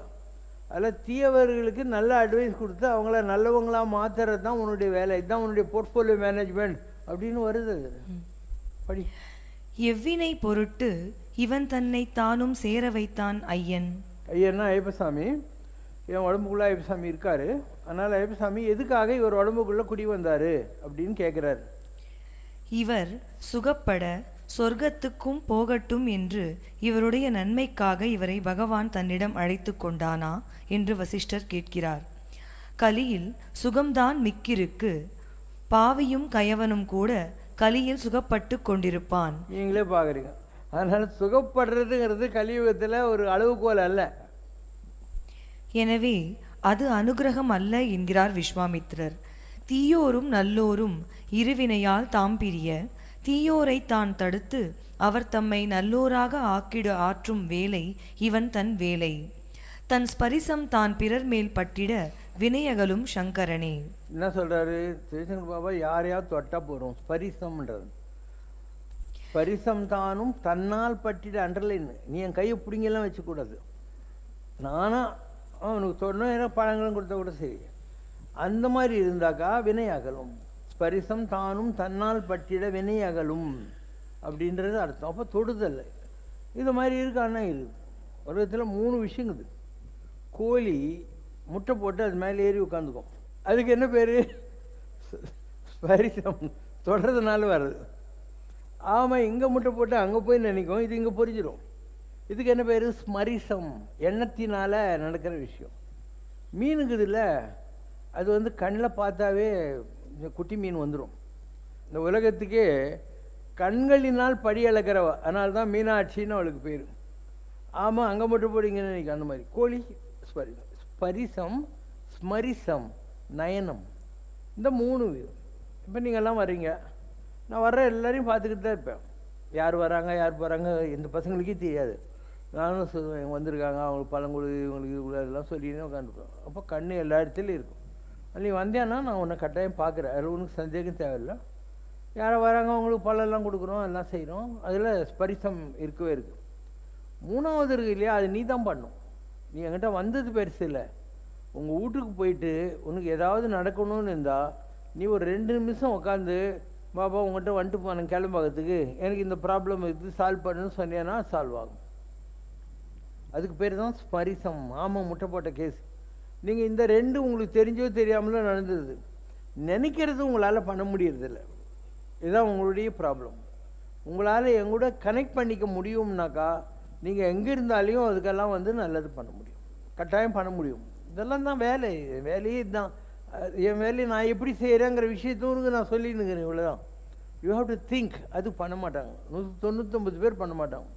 அதில் தீயவர்களுக்கு நல்ல அட்வைஸ் கொடுத்து அவங்கள நல்லவங்களாக மாற்றுறது தான் உன்னுடைய வேலை. இதுதான் உன்னுடைய போர்ட்ஃபோலியோ மேனேஜ்மெண்ட் அப்படின்னு வருது. படி. எவ்வினை பொருட்டு இவன் தன்னை தானும் சேர வைத்தான் ஐயன். ஐயன்னா ஐயப்பசாமி. என் உடம்புக்குள்ளே ஐயப்பசாமி இருக்கார். அதனால் ஐயப்பசாமி எதுக்காக இவர் உடம்புக்குள்ளே குடி வந்தார் அப்படின்னு கேட்குறார். இவர் சுகப்பட சொர்க்கத்துக்கும் போகட்டும் என்று இவருடைய நன்மைக்காக இவரை பகவான் தன்னிடம் அழைத்து கொண்டானா என்று வசிஷ்டர் கேட்கிறார். கலியில் சுகம்தான் மிக்கிருக்கு, பாவியும் கயவனும் கூட கலியில் சுகப்பட்டு கொண்டிருப்பான். நீங்களே பார்க்குறீங்க. அதனால் சுகப்படுறதுங்கிறது கலியுகத்தில் ஒரு அளவுகோல் அல்ல. எனவே அது அனுக்கிரகம் அல்ல என்கிறார் விஸ்வாமித்திரர். தீயோரும் நல்லோரும் இருவினையால் தாம் பிரிய தீயோரை தான் தடுத்து அவர் தம்மை நல்லோராக ஆக்கிட ஆற்றும் வேலை இவன் தன் வேலை. தன் ஸ்பரிசம் தான் பிறர் மேல் பட்டிட வினையகலும் சங்கரனே. என்ன சொல்றாரு சிவசங்கர் பாபா? யாரையாவது தொட்டா போறோம், ஸ்பரிசம்ன்றது. ஸ்பரிசம் தானும் தன்னால் பட்டிட அண்டர்லைன். நீ என் கையை பிடிங்கெல்லாம் வச்சுக்கூடாது. நானா அவனுக்கு சொன்ன பழங்களும் கொடுத்தா கூட சரி. அந்த மாதிரி இருந்தாக்கா வினை அகலும். ஸ்பரிசம் தானும் தன்னால் பட்டிட வினை அகலும் அப்படின்றது அர்த்தம். அப்போ தொடுதல் இது மாதிரி இருக்கான்னா இருக்குது. உலகத்தில் 3 விஷயங்குது. கோழி முட்டை போட்டு அது மேலே ஏறி உட்காந்துக்கும். அதுக்கு என்ன பேர்? ஸ்பரிசம். தொடர்றதுனால வர்றது. ஆமாம், இங்கே முட்டை போட்டு அங்கே போய் நினைக்கும், இது இங்கே பொரிஞ்சிடும். இதுக்கு என்ன பேர்? ஸ்மரிசம். எண்ணத்தினால நடக்கிற விஷயம். மீனுக்குது இல்லை, அது வந்து கண்ணில் பார்த்தாவே குட்டி மீன் வந்துடும். இந்த உலகத்துக்கே கண்களினால் படி அளக்கிறவ, அதனால தான் மீனாட்சின்னு அவளுக்கு பேர். ஆமாம், அங்கே மட்டும் போடுங்கன்னு நினைக்க. அந்த மாதிரி கோழி ஸ்பரிசம், ஸ்மரிசம், நயனம், இந்த 3. இப்போ நீங்கள்லாம் வர்றீங்க, நான் வர்ற எல்லாரையும் பார்த்துக்கிட்டு தான் இருப்பேன். யார் வராங்க யார் போகிறாங்க எந்த பசங்களுக்கே தெரியாது. நானும் சொல்லுவேன், வந்திருக்காங்க, அவங்களுக்கு பழங்குடி இவங்களுக்கு இது அதெல்லாம் சொல்லினே உட்காந்துருப்பேன். அப்போ கண் எல்லா இடத்துலையும் இருக்கும். நீ வந்தேன்னா நான் உன்னை கட்டாயம் பார்க்குறேன், அதில் உனக்கு சந்தேகம் தேவையில்லை. யாரை வராங்க அவங்களுக்கு பழம்லாம் கொடுக்குறோம், எல்லாம் செய்கிறோம். அதில் ஸ்பரிசம் இருக்கவே இருக்குது. 3வது இருக்கு இல்லையா, அது நீ தான் பண்ணும். நீ என்கிட்ட வந்தது பெருசு இல்லை. உங்கள் வீட்டுக்கு போயிட்டு உனக்கு ஏதாவது நடக்கணும்னு இருந்தால் நீ ஒரு 2 நிமிஷம் உட்காந்து, பாபா உங்கள்கிட்ட வந்துட்டு போனேன் கிளம்பாகிறதுக்கு, எனக்கு இந்த ப்ராப்ளம் இருக்குது, சால்வ் பண்ணுன்னு சொன்னேன்னா சால்வ் ஆகும். அதுக்கு பேர் தான் ஸ்பரிசம். ஆமாம், முட்டை போட்ட கேஸ். நீங்கள் இந்த 2 உங்களுக்கு தெரிஞ்சோ தெரியாமலோ நடந்தது. நினைக்கிறது உங்களால் பண்ண முடியறதில்ல. இதுதான் உங்களுடைய ப்ராப்ளம். உங்களால் எங்கூட கனெக்ட் பண்ணிக்க முடியும்னாக்கா நீங்கள் எங்கே இருந்தாலையும் அதுக்கெல்லாம் வந்து நல்லது பண்ண முடியும், கட்டாயம் பண்ண முடியும். இதெல்லாம் தான் வேலையே இதுதான். என் வேலையை நான் எப்படி செய்கிறேங்கிற விஷயத்தோனுக்கு நான் சொல்லினுக்கிறேன், இவ்வளோதான். You have to think. அது பண்ண மாட்டாங்க. 199 பேர் பண்ண மாட்டாங்க.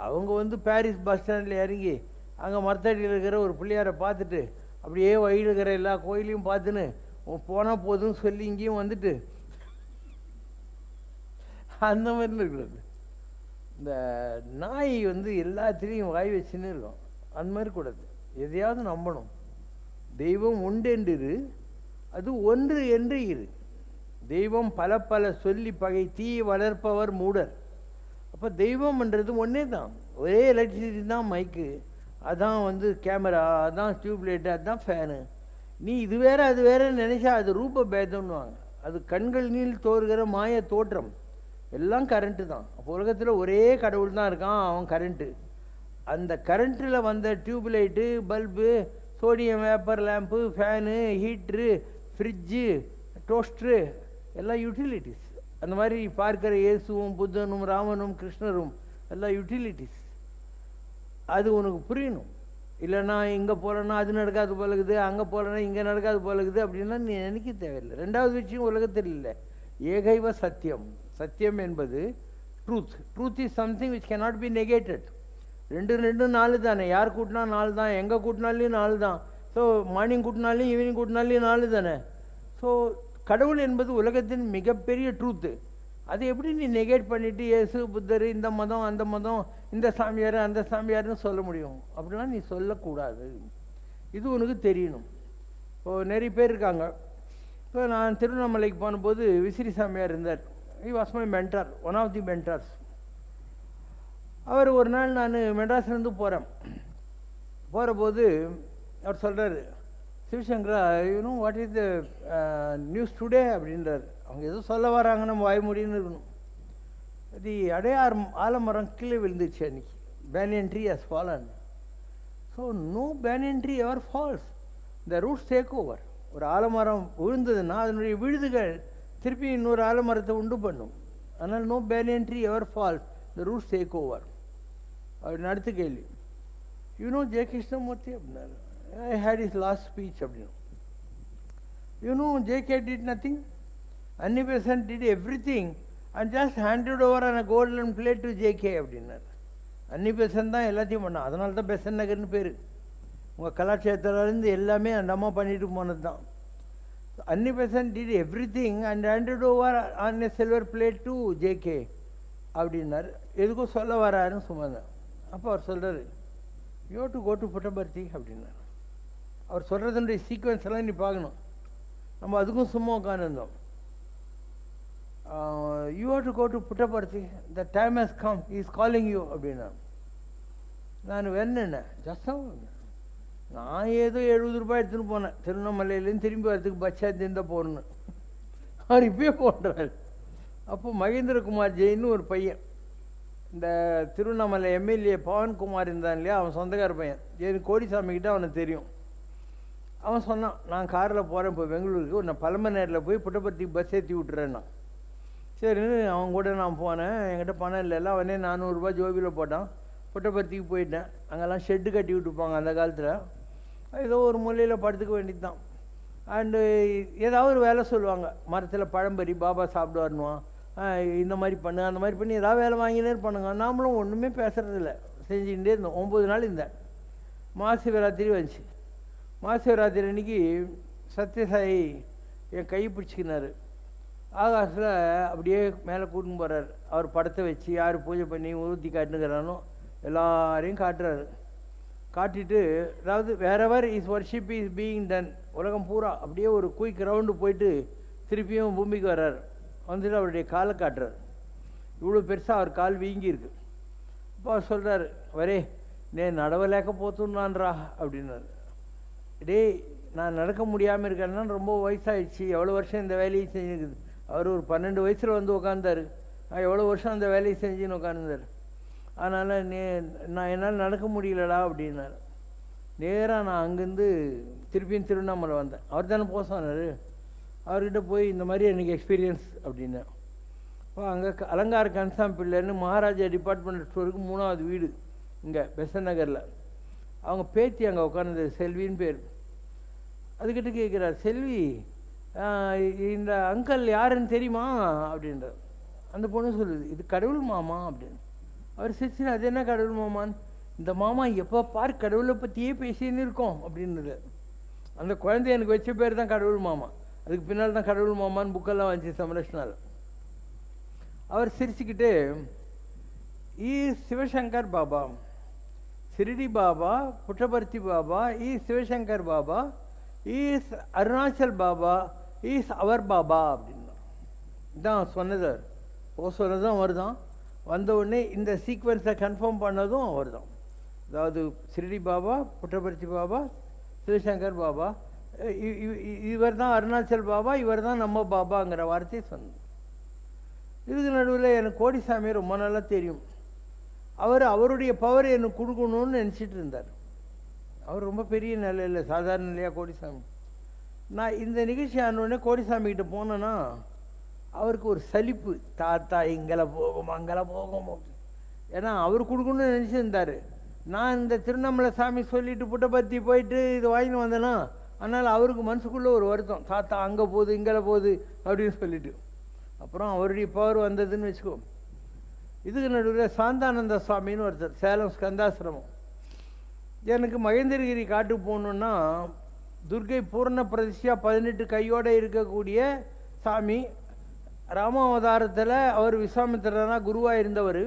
அவங்க வந்து பாரிஸ் பஸ் ஸ்டாண்டில் இறங்கி அங்கே மரத்தடியில் இருக்கிற ஒரு பிள்ளையாரை பார்த்துட்டு அப்படியே வழியில் இருக்கிற எல்லா கோயிலையும் பார்த்துன்னு போனால் போதும்னு சொல்லி இங்கேயும் வந்துட்டு அந்த மாதிரி இருக்கிறது. இந்த நாய் வந்து எல்லாத்துலேயும் வாய் வச்சுன்னு இருக்கும். அந்த மாதிரி கூடாது. எதையாவது நம்பணும். தெய்வம் உண்டென்று அது ஒன்று என்று இரு. தெய்வம் பல பல சொல்லி பகை தீ வளர்ப்பவர் மூடர். அப்போ தெய்வம்ன்றது ஒன்றே தான். ஒரே எலக்ட்ரிசிட்டி தான் மைக்கு, அதான் வந்து கேமரா, அதான் டியூப்லைட்டு, அதுதான் ஃபேனு. நீ இது வேற அது வேற நினைச்சா அது ரூப பேதம்னுவாங்க. அது கண்கள் நீள் தோறுகிற மாய தோற்றம். எல்லாம் கரண்ட்டு தான். அப்போ உலகத்தில் ஒரே கடவுள் தான் இருக்கான், அவன் கரண்ட்டு. அந்த கரண்ட்டில் வந்த tubelight, bulb, sodium vapour lamp, fan, heater, fridge, toaster எல்லாம் யூட்டிலிட்டிஸ். அந்த மாதிரி பார்க்கிற இயேசுவும் புத்தனும் ராமனும் கிருஷ்ணரும் எல்லாம் யூட்டிலிட்டிஸ். அது உனக்கு புரியணும். இல்லைன்னா இங்கே போகிறேன்னா அது நடக்காது போலகுது, அங்கே போகிறேன்னா இங்கே நடக்காது போலகுது அப்படின்னா நீ நினைக்க தேவையில்லை. 2வது விஷயம் உலகத்தில் இல்லை, ஏகைவ சத்தியம். சத்தியம் என்பது truth. Truth is something which cannot be negated. 2 4 தானே. யார் கூட்டினா 4 தான், எங்கே கூட்டினாலையும் 4 தான். ஸோ மார்னிங் கூட்டினாலையும் ஈவினிங் கூட்டினாலையும் 4 தானே. ஸோ கடவுள் என்பது உலகத்தின் மிகப்பெரிய ட்ரூத்து. அதை எப்படி நீ நெகேட் பண்ணிவிட்டு இயேசு புத்தர் இந்த மதம் அந்த மதம் இந்த சாமியார் அந்த சாமியார்னு சொல்ல முடியும்? அப்படிலாம் நீ சொல்லக்கூடாது. இது உனக்கு தெரியணும். இப்போது நிறைய பேர் இருக்காங்க. இப்போ நான் திருவண்ணாமலைக்கு போனபோது விசிறி சாமியார் இருந்தார். He was my mentor, one of the mentors. அவர் ஒரு நாள் நான் மெட்ராஸ்லேருந்து போகிற போது அவர் சொல்கிறார், சிவசங்கரா you know what is the news today அப்படின்றார். அவங்க எதுவும் சொல்ல வராங்க, நம்ம வாய் முடின்னு இருக்கணும். அது அடையார் ஆலமரம் கீழே விழுந்துச்சு அன்றைக்கி. Banyan tree has fallen. So no banyan tree ever falls, the roots take over. ஒரு ஆலமரம் விழுந்ததுன்னா அதனுடைய விழுதுகள் திருப்பி இன்னொரு ஆலமரத்தை உண்டு பண்ணும். அதனால் no banyan tree ever falls, the roots take over. அப்படின்னு அடுத்த கேள்வி, யூனோ ஜெய கிருஷ்ணமூர்த்தி அப்படின்னாரு. I had his last speech அப்படின்னு. You know, JK did nothing. Anni Besant did everything and just handed over on a golden plate to JK அப்படின்னார். அன்னி பெசன்ட் தான் எல்லாத்தையும் பண்ணான். அதனால தான் பெசன்ட் நகர்னு பேர். உங்கள் கலாட்சேத்திலேருந்து எல்லாமே அந்த அம்மா பண்ணிட்டு போனது தான். Annie Besant did everything and handed over on a silver plate to JK அப்படின்னாரு. எதுக்கும் சொல்ல வராருன்னு சும்மாதான். அப்போ அவர் சொல்கிறார், you to go to Puttaparthi அப்படின்னாரு. அவர் சொல்கிறதுடைய சீக்வன்ஸ் எல்லாம் நீ பார்க்கணும். நம்ம அதுக்கும் சும்மா உட்காந்துருந்தோம். You have to go to Puttaparthi, the time has come, is calling you அப்படின்னா. நான் வேணுன்னே ஜஸ்டம் நான் ஏதோ 70 ரூபாய் எடுத்துன்னு போனேன். திருவண்ணாமலையிலேருந்து திரும்பி வரதுக்கு பஸ் சார்ஜ் இருந்தால் போகணுன்னு. அவர் இப்பயே போடுறாரு. அப்போ மகேந்திரகுமார் ஜெயின்னு ஒரு பையன், இந்த திருவண்ணாமலை எம்எல்ஏ பவன்குமார் இருந்தான் இல்லையா, அவன் சொந்தக்கார பையன். ஜெயின் கோடிசாமிக்கிட்ட அவனுக்கு தெரியும். அவன் சொன்னான், நான் காரில் போகிறேன் இப்போ பெங்களூருக்கு, நான் பழமநேரில் போய் புட்டபர்த்திக்கு பஸ் ஏற்றி விட்டுறேன்னா. சரின்னு அவன் கூட நான் போனேன். என்கிட்ட பணம் இல்லைல்ல, அவனே 400 ரூபாய் ஜோபியில் போட்டான். புட்டபர்த்திக்கு போயிட்டேன். அங்கெல்லாம் ஷெட்டு கட்டி விட்டுப்பாங்க அந்த காலத்தில். ஏதோ ஒரு மூலையில் படுத்துக்க வேண்டியது தான். அண்டு ஏதாவது ஒரு வேலை சொல்லுவாங்க, மரத்தில் பழம்பறி பாபா சாப்பிடுவாருன்னுவான், இந்த மாதிரி பண்ணு அந்த மாதிரி பண்ணி ஏதாவது வேலை வாங்கினே இருப்பானுங்க. நாமளும் ஒன்றுமே பேசுகிறதில்ல, செஞ்சுக்கிட்டே இருந்தோம். 9 நாள் இருந்தேன். மகாசிவராத்திரி வந்துச்சு. மகாசிவராத்திரி அன்றைக்கி சத்யசாயி என் கை பிடிச்சிக்கினார். ஆகாசில் அப்படியே மேலே கூட்டின்னு போகிறார். அவர் படத்தை வச்சு யார் பூஜை பண்ணி ஊற்றி காட்டுனுக்கிறானோ எல்லாரையும் காட்டுறாரு. காட்டிட்டு, அதாவது wherever is worship is being ton, உலகம் பூரா அப்படியே ஒரு குயிக் ரவுண்டு போயிட்டு திருப்பியும் பூமிக்கு வர்றார். வந்துட்டு அவருடைய காலை காட்டுறார். இவ்வளோ பெருசாக அவர் கால் வீங்கியிருக்கு. அப்போ அவர் சொல்கிறார், வரே நே நடவலேக்க போத்துன்னான்றா அப்படின்னாரு. டேய், நான் நடக்க முடியாமல் இருக்கேன்னா ரொம்ப வயசாகிடுச்சு, எவ்வளோ வருஷம் இந்த வேலையை செஞ்சுருக்குது. அவர் ஒரு 12 வயசில் வந்து உட்காந்தார். எவ்வளோ வருஷம் அந்த வேலையை செஞ்சுன்னு உட்காந்துருந்தார். அதனால் நான் என்னால் நடக்க முடியலடா அப்படின்னாரு. நேராக நான் அங்கேருந்து திருப்பியும் திருவண்ணாமலை வந்தேன். அவர் தானே போக சொன்னார். அவர்கிட்ட போய் இந்த மாதிரி எனக்கு எக்ஸ்பீரியன்ஸ் அப்படின்னேன். இப்போ அங்கே அலங்கார கன்சாம் பிள்ளைன்னு மகாராஜா டிபார்ட்மெண்ட் ஸ்டோருக்கு 3வது வீடு இங்கே பெசன் நகரில். அவங்க பேத்தி அங்கே உட்கார்ந்தது, செல்வின்னு பேர். அதுக்கிட்ட கேட்குறார், செல்வி இந்த அங்கிள் யாருன்னு தெரியுமா அப்படின்றார். அந்த பொண்ணு சொல்லுது, இது கடவுள் மாமா அப்படின்னு. அவர் சிரிச்சு, அது என்ன கடவுள் மாமான்னு? இந்த மாமா எப்போ பார் கடவுளை பற்றியே பேசின்னு இருக்கோம் அப்படின்னுது. அந்த குழந்தை எனக்கு வச்ச பேர் தான் கடவுள் மாமா. அதுக்கு பின்னால் தான் கடவுள் மாமான்னு புக்கெல்லாம் வந்துச்சு சமரஷ்னால். அவர் சிரிச்சுக்கிட்டு, சிவசங்கர் பாபா, சிரிடி பாபா, புட்டபர்த்தி பாபா, சிவசங்கர் பாபா, அருணாச்சல் பாபா, அவர் பாபா அப்படின்னா. இதான் சொன்னது. சொன்னதும் அவர் தான். வந்த உடனே இந்த சீக்வன்ஸை கன்ஃபார்ம் பண்ணதும் அவர் தான். அதாவது சிரிடி பாபா, புட்டபர்த்தி பாபா, சிவசங்கர் பாபா, இவர் தான் அருணாச்சல் பாபா, இவர் தான் நம்ம பாபாங்கிற வார்த்தையை சொன்னார். இதுக்கு நடுவில் எனக்கு கோடிசாமி ரொம்ப நல்லா தெரியும். அவருடைய பவர் எனக்கு கொடுக்கணும்னு நினச்சிட்டு இருந்தார். அவர் ரொம்ப பெரிய நிலையில், சாதாரண நிலையாக கோடிசாமி. நான் இந்த நிகழ்ச்சி ஆனோடனே கோடிசாமிக்கிட்ட போனேன்னா அவருக்கு ஒரு சலிப்பு, தாத்தா இங்கே போகும் அங்கே போகும். ஏன்னா அவர் கொடுக்கணும்னு நினச்சிருந்தார். நான் இந்த திருவண்ணாமலை சாமி சொல்லிட்டு புட்டபர்த்தி போயிட்டு இது வாங்கின்னு வந்தேன்னா, அதனால் அவருக்கு மனசுக்குள்ளே ஒரு வருத்தம், தாத்தா அங்கே போகுது இங்கே போகுது அப்படின்னு சொல்லிட்டு. அப்புறம் அவருடைய பவர் வந்ததுன்னு வச்சுக்கோ. இதுக்கு நடுவில் சாந்தானந்த சுவாமின்னு ஒருத்தர், சேலம் ஸ்கந்தாசிரமம். எனக்கு மகேந்திரகிரி காட்டுக்கு போகணுன்னா துர்கை பூர்ண பிரதிஷ்டியா 18 கையோடு இருக்கக்கூடிய சாமி. ராமாவதாரத்தில் அவர் விஸ்வாமித்திரனா குருவாக இருந்தவர்.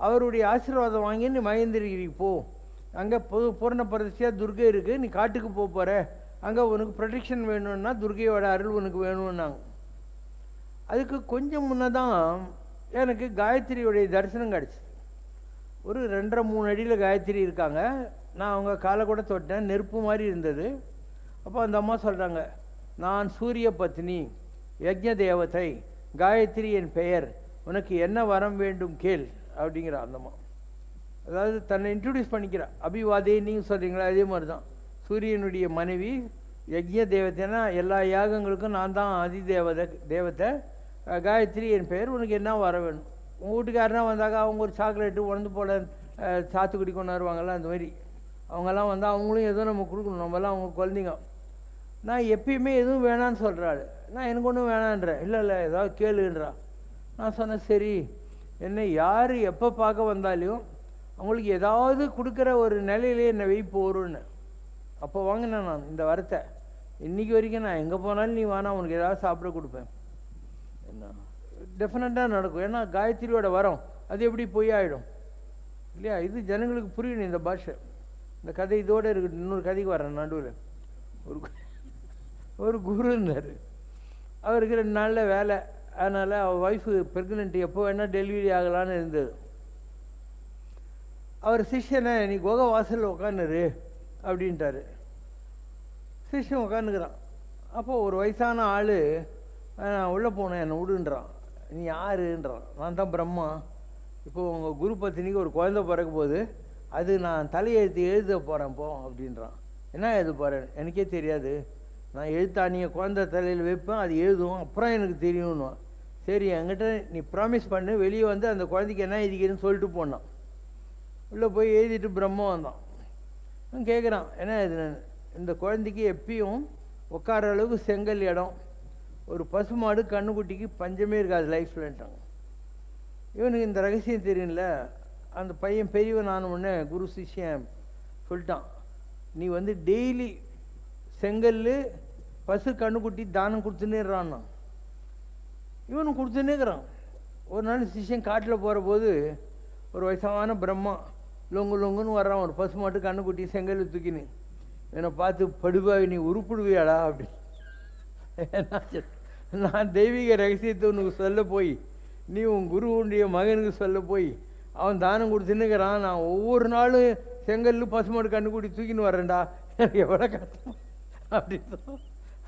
அவருடைய ஆசீர்வாதம் வாங்கி நீ மகேந்திரகிரிக்கு போ, அங்கே பூர்ண பிரதிஷ்டியா துர்கை இருக்குது, நீ காட்டுக்கு போகிற, அங்கே உனக்கு ப்ரொடெக்ஷன் வேணும்னா துர்கையோட அருள் உனக்கு வேணும்னாங்க. அதுக்கு கொஞ்சம் முன்னே தான் எனக்கு காயத்ரியோடைய தரிசனம் கிடச்சி. ஒரு 2.5-3 அடியில் காயத்ரி இருக்காங்க. நான் அவங்க காலை கூட தொட்டேன், நெருப்பு மாதிரி இருந்தது. அப்போ அந்த அம்மா சொல்கிறாங்க, நான் சூரிய பத்னி, யஜ்ஞ தேவதை, காயத்ரி என் பெயர், உனக்கு என்ன வரம் வேண்டும் கேள் அப்படிங்கிற அந்த அம்மா. அதாவது தன்னை இன்ட்ரடியூஸ் பண்ணிக்கிறா. அபிவாதே நீங்கள் சொல்கிறீங்களா, அதே மாதிரி தான். சூரியனுடைய மனைவி, யஜ்ஞ தேவதைன்னா எல்லா யாகங்களுக்கும் நான் தான் அதி தேவதை, காயத்ரி என் பெயர், உனக்கு என்ன வர வேணும். உங்கள் வீட்டுக்காரனா வந்தாங்க, அவங்க ஒரு சாக்லேட்டு உணர்ந்து போல சாத்துக்குடி கொண்டாடுவாங்கள்ல, அந்த மாதிரி அவங்கெல்லாம் வந்தால் அவங்களும் எதுவும் நம்ம கொடுக்கணும், நம்மலாம் அவங்க குழந்தைங்க. நான் எப்பயுமே எதுவும் வேணான்னு சொல்கிறாள். நான் எனக்கு ஒன்றும் வேணான்றேன். இல்லை ஏதாவது கேளுன்றா. நான் சொன்னேன், சரி என்னை யார் எப்போ பார்க்க வந்தாலும் அவங்களுக்கு ஏதாவது கொடுக்குற ஒரு நிலையிலே என்னை போகிறோன்னு. அப்போ வாங்கினேன் நான் இந்த வரத்தை. இன்றைக்கி வரைக்கும் நான் எங்கே போனாலும் நீ வானா உனக்கு ஏதாவது சாப்பிட கொடுப்பேன். என்ன டெஃபினட்டாக நடக்கும். ஏன்னா காயத்ரியோட வரம் அது எப்படி பொய் ஆகிடும் இல்லையா? இது ஜனங்களுக்கு புரியணும் இந்த பாஷை. இந்த கதை இதோடு இருக்குது. இன்னொரு கதைக்கு வரேன் நடுவில். ஒரு குரு இருந்தார். அவருக்கு 2 நாளில் வேலை. அதனால் அவர் ஒய்ஃபு ப்ரெக்னென்ட், எப்போ வேணால் டெலிவரி ஆகலான்னு இருந்தது. அவர் சிஷ்யனை நீ குகை வாசலில் உட்காந்துரு அப்படின்ட்டாரு. சிஷ்யன் உட்காந்துக்கிறான். அப்போது ஒரு வயசான ஆள் நான் உள்ளே போனேன் என்னை விடுன்றான். நீ யாருன்றான். நான் தான் பிரம்மா. இப்போது உங்கள் குரு பத்தினிக்கு ஒரு குழந்தை பிறக்க போகுது, அது நான் தலையெழுத்து எழுத போகிறேன் போ அப்படின்றான். என்ன எழுத போகிறேன் எனக்கே தெரியாது. நான் எழுத்தாணியை குழந்தை தலையில் வைப்பேன், அது எழுதுவோம், அப்புறம் எனக்கு தெரியும்னுவான். சரி என்கிட்ட நீ ப்ராமிஸ் பண்ணு, வெளியே வந்து அந்த குழந்தைக்கு என்ன எழுதிக்கிறேன்னு சொல்லிட்டு போனான். உள்ளே போய் எழுதிட்டு பிரம்மா வந்தான். நான் கேட்குறான் என்ன எழுதுனேன்னு. இந்த குழந்தைக்கு எப்பயும் உட்கார அளவுக்கு செங்கல் இடம், ஒரு பசுமாடு கண்ணுக்குட்டிக்கு பஞ்சமே இருக்காது லைஃப்லன்ட்டாங்க. இவனுக்கு இந்த ரகசியம் தெரியும்ல. அந்த பையன் பெரியவன் ஆன உடனே குரு சிஷ்யன் சொல்லிட்டான், நீ வந்து டெய்லி செங்கல் பசு கண்ணுக்குட்டி தானம் கொடுத்துன்னேறான்னா. இவனு கொடுத்துன்னேக்கிறான். ஒரு நாள் சிஷ்யன் காட்டில் போகிற போது ஒரு வயசான பிரம்மா லொங்கு லொங்குன்னு வர்றான். ஒரு பசு மாட்டு கண்ணுக்குட்டி செங்கல் தூக்கின்னு என்னை பார்த்து படுவாய் நீ உருப்பிடுவியாடா அப்படி. நான் தெய்வீக ரகசியத்தை உனக்கு சொல்ல போய் நீ உன் குருவுடைய மகனுக்கு சொல்ல போய் அவன் தானம் கொடுத்துன்னுக்கிறான். நான் ஒவ்வொரு நாளும் செங்கல் பசுமாடு கண்ணுக்குட்டி தூக்கின்னு வரேன்டா, எனக்கு எவ்வளோ கஷ்டம் அப்படின்னு.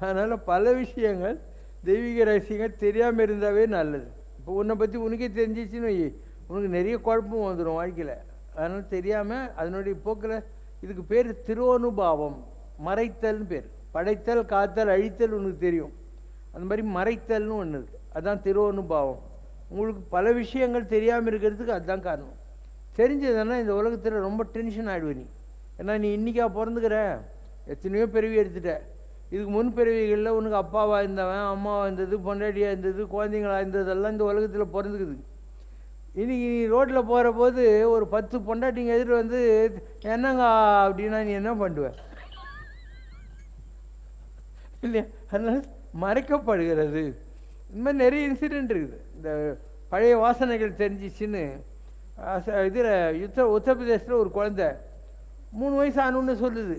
அதனால் பல விஷயங்கள் தெய்வீக ரகசியங்கள் தெரியாமல் இருந்தாவே நல்லது. இப்போ உன்னை பற்றி உனக்கே தெரிஞ்சிச்சுன்னு உனக்கு நிறைய குழப்பம் வந்துடும் வாழ்க்கையில். அதனால் தெரியாமல் அதனுடைய போக்கில். இதுக்கு பேர் திருவனுபாவம், மறைத்தல்னு பேர். படைத்தல் காத்தல் அழித்தல் உனக்கு தெரியும், அந்த மாதிரி மறைத்தல்னு ஒன்று இருக்குது, அதுதான் திருவனுபாவம். உங்களுக்கு பல விஷயங்கள் தெரியாமல் இருக்கிறதுக்கு அதுதான் காரணம். தெரிஞ்சதுன்னா இந்த உலகத்தில் ரொம்ப டென்ஷன் ஆகிடுவே நீ. ஏன்னா நீ இன்றைக்கா பிறந்துக்கிற, எத்தனையோ பிறவி எடுத்துட்ட. இதுக்கு முன் பிறவிகளில் உனக்கு அப்பாவாக இருந்தவன், அம்மாவாக இருந்தது, பொண்டாட்டியாக இருந்தது, குழந்தைங்களாக இருந்ததெல்லாம் இந்த உலகத்தில் பிறந்துக்குது. இன்றைக்கி நீ ரோட்டில் போகிற போது ஒரு 10 பொண்டாட்டிங்க எதிர் வந்து என்னங்க அப்படின்னா நீ என்ன பண்ணுவேன் இல்லையா? அதனால் மறைக்கப்படுகிறது. இந்த மாதிரி நிறைய இன்சிடெண்ட் இருக்குது. இந்த பழைய வாசனைகள் தெரிஞ்சிச்சின்னு இதில் உத்தரப்பிரதேசத்தில் ஒரு குழந்தை 3 வயசு ஆனோன்னு சொல்லுது,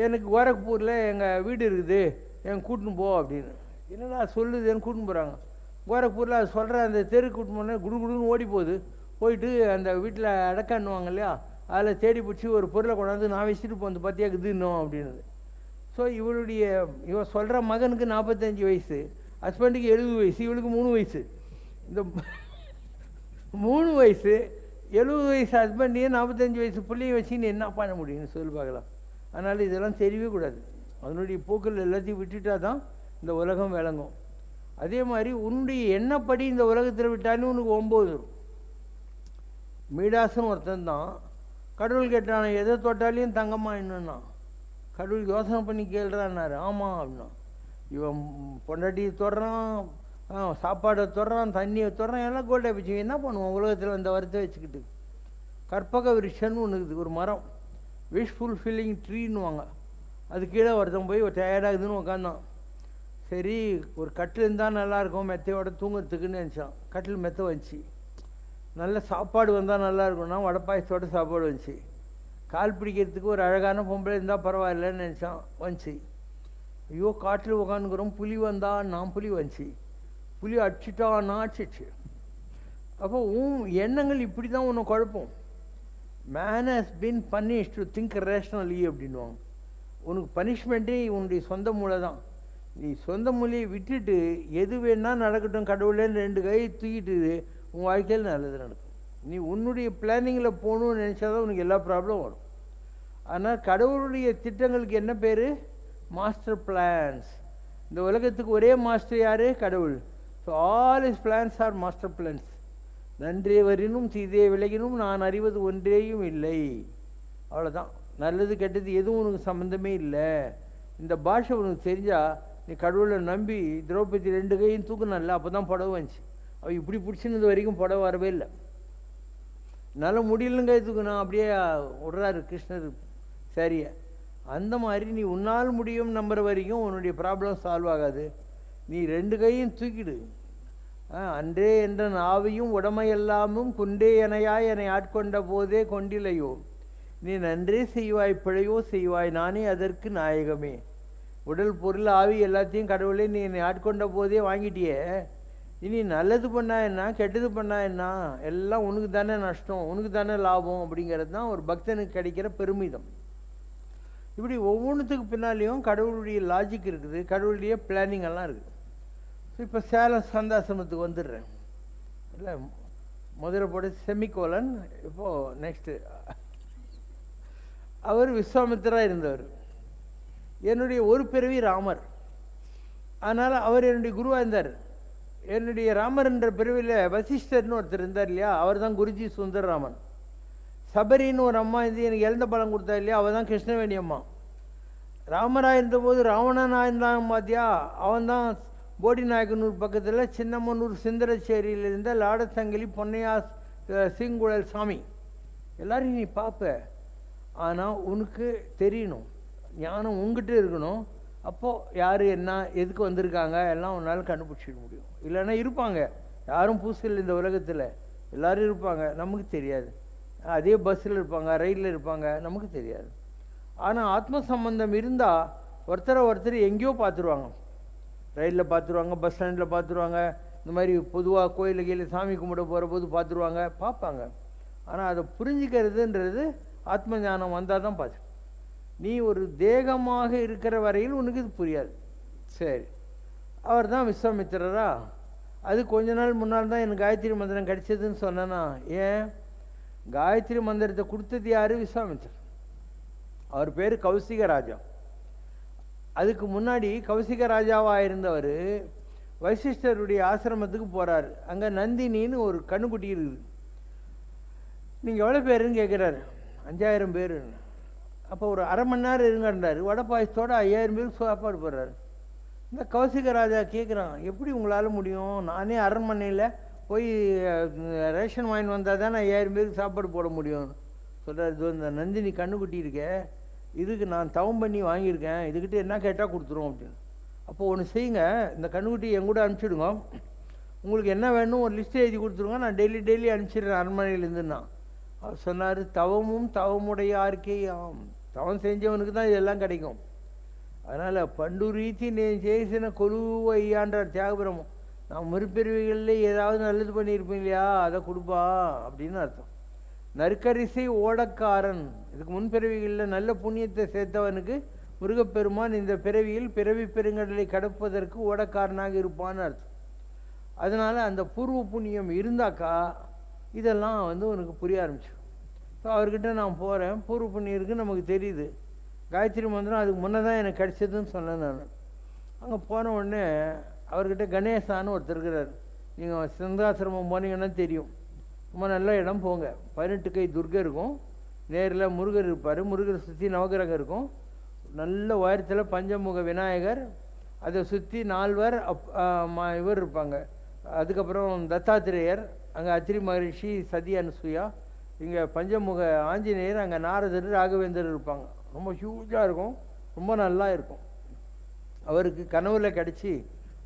எனக்கு கோரக்பூரில் எங்கள் வீடு இருக்குது, என் கூட்டின்னு போ அப்படின்னு. என்னடா சொல்லுது, எனக்கு கூட்டின்னு போகிறாங்க. கோரக்பூரில் அது சொல்கிற அந்த தெரு கூட்டின்னு போனேன், குடுன்னு ஓடி போயிட்டு அந்த வீட்டில் அடக்கான்னுவாங்க இல்லையா, அதில் தேடி பிடிச்சி ஒரு பொருளை கொண்டாந்து நான் வச்சுட்டு போந்து பார்த்தியா இதுன்னும் அப்படின்னுது. ஸோ இவன் சொல்கிற மகனுக்கு 45 வயசு, ஹஸ்பண்டுக்கு 70 வயசு, இவளுக்கு 3 வயசு. இந்த 3 வயசு 70 வயசு ஹஸ்பண்டையும் 45 வயசு பிள்ளையும் வச்சுன்னு என்ன பண்ண முடியும்னு சொல்லி பார்க்கலாம். அதனால் இதெல்லாம் தெரியவே கூடாது. அதனுடைய போக்கில் எல்லாத்தையும் விட்டுட்டா தான் இந்த உலகம் விளங்கும். அதே மாதிரி உன்னுடைய எண்ணப்படி இந்த உலகத்தில் விட்டாலும் உனக்கு 9 வரும். மீடாசன் ஒருத்தன் தான் கடவுள் கேட்டான எதை தொட்டாலையும் தங்கமாக என்னன்னா, கடவுள் யோசனை பண்ணி கேள்றான்னாரு. ஆமாம் அப்படின்னா, இவன் பொண்டாட்டியை தொடுறான், சாப்பாடை தொடுறான், தண்ணியை தொடுறான், எல்லாம் கோல்டை வச்சு என்ன பண்ணுவான் உலகத்தில் அந்த வரத்தை வச்சுக்கிட்டு. கற்பக விருஷன்னு ஒன்று இருக்குது, ஒரு மரம், விஷ் ஃபுல்ஃபில்லிங் ட்ரீன்னுவாங்க. அது கீழே ஒருத்தன் போய் டயர்டாகுதுன்னு உட்காந்தான். சரி ஒரு கட்டில் இருந்தால் நல்லாயிருக்கும் மெத்தையோட தூங்குறதுக்குன்னு நினச்சான். கட்டில் மெத்தை வந்துச்சு. நல்ல சாப்பாடு வந்தால் நல்லாயிருக்கும்னா வடை பாயசத்தோட சாப்பாடு வந்துச்சு. கால் பிடிக்கிறதுக்கு ஒரு அழகான பொம்பளை இருந்தால் பரவாயில்லன்னு நினச்சான், வந்துச்சு. ஐயோ காட்டில் உட்காந்துக்கிறோம், புலி வந்தால் நான் புலி வந்துச்சு, புலி அடிச்சிட்டான்னா அடிச்சிச்சு. அப்போ எண்ணங்கள் இப்படி தான் உன்னை குழப்பம். Man has been punished to think rationally அப்படின்வாங்க. உனக்கு பனிஷ்மெண்ட்டே உன்னுடைய சொந்த மூளை தான். நீ சொந்த மூலையை விட்டுட்டு எது வேணால் நடக்கட்டும் கடவுளேன்னு 2 கை தூக்கிட்டு உன் வாழ்க்கையில் நல்லது நடக்கும். நீ உன்னுடைய பிளானிங்கில் போகணுன்னு நினச்சாதான் உனக்கு எல்லா ப்ராப்ளமும் வரும். ஆனால் கடவுளுடைய திட்டங்களுக்கு என்ன பேர்? Master plans. இந்த உலகத்துக்கு ஒரே மாஸ்டர் யார்? கடவுள். So all is plans are master plans. நன்றே வரினும் தீதே விலகினும் நான் அறிவது ஒன்றேயும் இல்லை. அவ்வளோதான். நல்லது கெட்டது எதுவும் உனக்கு சம்மந்தமே இல்லை. இந்த பாஷை உனக்கு தெரிஞ்சால் நீ கடவுளை நம்பி திரௌபதி 2 கையும் தூக்குனால அப்போ தான் புடவை வந்துச்சு. அவள் இப்படி பிடிச்சினது வரைக்கும் புடவை வரவே இல்லை. நல்ல முடியலங்க தூக்குனா அப்படியே விடுறாரு கிருஷ்ணர் சரியை. அந்த மாதிரி நீ உன்னால் முடியும் நம்புற வரைக்கும் உன்னுடைய ப்ராப்ளம் சால்வ் ஆகாது. நீ 2 கையும் தூக்கிடு. அன்றே என்ற நாவையும் உடமையெல்லாமும் குண்டே எனையாய் என்னை ஆட்கொண்ட போதே கொண்டிலையோ, நீ நன்றே செய்வாய் பிழையோ செய்வாய், நானே அதற்கு நாயகமே. உடல் பொருள் ஆவி எல்லாத்தையும் கடவுளே நீ என்னை ஆட்கொண்ட போதே வாங்கிட்டியே, இனி நல்லது பண்ணா என்ன கெட்டது பண்ணா என்ன, எல்லாம் உனக்கு தானே நஷ்டம், உனக்கு தானே லாபம் அப்படிங்கிறது தான் ஒரு பக்தனுக்கு கிடைக்கிற பெருமிதம். இப்படி ஒவ்வொன்றுத்துக்கு பின்னாலேயும் கடவுளுடைய லாஜிக் இருக்குது, கடவுளுடைய பிளானிங் எல்லாம் இருக்குது. இப்போ சேலம் சந்தாசிரமத்துக்கு வந்துடுறேன். இல்லை முதல்ல போட செமிகோலன். இப்போது நெக்ஸ்ட்டு அவர் விஸ்வாமித்திரா இருந்தவர். என்னுடைய ஒரு பிறவி ராமர், அதனால் அவர் என்னுடைய குருவாக இருந்தார். என்னுடைய ராமர் என்ற பிறவியில் வசிஷ்டர்னு ஒருத்தர் இருந்தார் இல்லையா, அவர் தான் குருஜி சுந்தரராமன். சபரின்னு ஒரு அம்மா இருந்து எனக்கு இழந்த பழம் கொடுத்தா இல்லையா, அவள் தான் கிருஷ்ணவேணி அம்மா. ராமராக இருந்தபோது ராவணனாக இருந்தாங்க பார்த்தியா, அவன் தான் போடி நாயக்கனூர் பக்கத்தில் சின்னமனூர் சிந்தரச்சேரியில் இருந்த லாடசங்கிலி பொன்னையா சிங்குழல் சாமி. எல்லாரையும் நீ பார்ப்ப, ஆனால் உனக்கு தெரியணும், ஞானம் உங்ககிட்ட இருக்கணும். அப்போது யார் என்ன எதுக்கு வந்திருக்காங்க எல்லாம் உன்னால் கண்டுபிடிச்சிக்க முடியும். இல்லைன்னா இருப்பாங்க, யாரும் புதுசில் இந்த உலகத்தில் எல்லோரும் இருப்பாங்க, நமக்கு தெரியாது. அதே பஸ்ஸில் இருப்பாங்க, ரயிலில் இருப்பாங்க, நமக்கு தெரியாது. ஆனால் ஆத்ம சம்பந்தம் இருந்தால் ஒருத்தர் எங்கேயோ பார்த்துருவாங்க. ரயிலில் பார்த்துருவாங்க, பஸ் ஸ்டாண்டில் பார்த்துருவாங்க, இந்த மாதிரி பொதுவாக கோயிலுக்கு கீழே சாமி கும்பிட போகிற போது பார்ப்பாங்க. ஆனால் அதை புரிஞ்சிக்கிறதுன்றது ஆத்ம ஞானம் வந்தால் தான் பார்த்து. நீ ஒரு தேகமாக இருக்கிற வரையில் உனக்கு இது புரியாது. சரி, அவர் தான் விஸ்வாமித்திரரா. அது கொஞ்ச நாள் முன்னால் தான் எனக்கு காயத்ரி மந்திரம் கிடைச்சதுன்னு சொன்னேன்னா, ஏன் காயத்ரி மந்திரத்தை கொடுத்தது யார்? விஸ்வாமித்திரர். அவர் பேர் கௌசிக ராஜா. அதுக்கு முன்னாடி கௌசிக ராஜாவாக இருந்தவர் வசிஷ்டருடைய ஆசிரமத்துக்கு போகிறார். அங்கே நந்தினின்னு ஒரு கண்ணுக்குட்டி இருக்குது. நீங்கள் எவ்வளோ பேருன்னு கேட்குறாரு. 5000 பேர். அப்போ ஒரு அரை மணி நேரம் இருங்கன்றார். வடை பாயசத்தோடு 5000 பேருக்கு சாப்பாடு போடுறாரு. இந்த கௌசிக ராஜா கேட்குறான், எப்படி உங்களால் முடியும்? நானே அரண்மனையில் போய் ரேஷன் வாங்கிட்டு வந்தால் தான் நான் 5000 பேருக்கு சாப்பாடு போட முடியும் சொல்கிறார். இது இந்த நந்தினி கண்ணுக்குட்டி இருக்கே, இதுக்கு நான் தவம் பண்ணி வாங்கியிருக்கேன், இதுக்கிட்ட என்ன கேட்டால் கொடுத்துருவோம் அப்படின்னு. அப்போ ஒன்று செய்யுங்க, இந்த கண்ணுக்குட்டி என் கூட அனுப்பிச்சிடுங்க, உங்களுக்கு என்ன வேணும் ஒரு லிஸ்ட்டு எழுதி கொடுத்துருங்க, நான் டெய்லி அனுப்பிச்சிடுறேன் அரண்மனையிலேருந்துன்னா. அவர் சொன்னார், தவமும் தவமுடையாருக்கே ஆம், தவம் செஞ்சவனுக்கு தான் இதெல்லாம் கிடைக்கும். அதனால் பண்டு ரீதி நீ చేసిన கொலுவு ஐயான்றார் தியாகபுரம். நான் மறுபிரிவுகளில் ஏதாவது நல்லது பண்ணியிருப்பேன் இல்லையா, அதை கொடுப்பா அப்படின்னு அர்த்தம். நற்கரிசை ஓடக்காரன், இதுக்கு முன்பிறவிகளில் நல்ல புண்ணியத்தை சேர்த்தவனுக்கு முருகப்பெருமான் இந்த பிறவியில் பிறவி பெருங்கடலை கடப்பதற்கு ஓடக்காரனாக இருப்பான்னு அர்த்தம். அதனால் அந்த பூர்வ புண்ணியம் இருந்தாக்கா இதெல்லாம் உனக்கு புரிய ஆரம்பிச்சிடும். ஸோ அவர்கிட்ட நான் போகிறேன், பூர்வ புண்ணியம் இருக்குன்னு நமக்கு தெரியுது. காயத்ரி மந்திரம் அதுக்கு முன்னே தான் எனக்கு கிடச்சதுன்னு சொன்னேன் நான். அங்கே போன உடனே அவர்கிட்ட கணேசான்னு ஒருத்தர் இருக்கிறார். நீங்கள் சிந்தாசிரமம் போனீங்கன்னா தெரியும், ரொம்ப நல்ல இடம். போங்க, 18 கை துர்கை இருக்கும், நேரில் முருகர் இருப்பார், முருகரை சுற்றி நவகிரகம் இருக்கும், நல்ல உயரத்தில் பஞ்சமுக விநாயகர், அதை சுற்றி 4 இவர் இருப்பாங்க. அதுக்கப்புறம் தத்தாத்திரேயர், அங்கே அத்திரி மகரிஷி, சதி அனுசூயா, இங்கே பஞ்சமுக ஆஞ்சநேயர், அங்கே நாரதர், ராகவேந்தர் இருப்பாங்க. ரொம்ப ஹியூஜாக இருக்கும், ரொம்ப நல்லா இருக்கும். அவருக்கு கனவுல கிடச்சி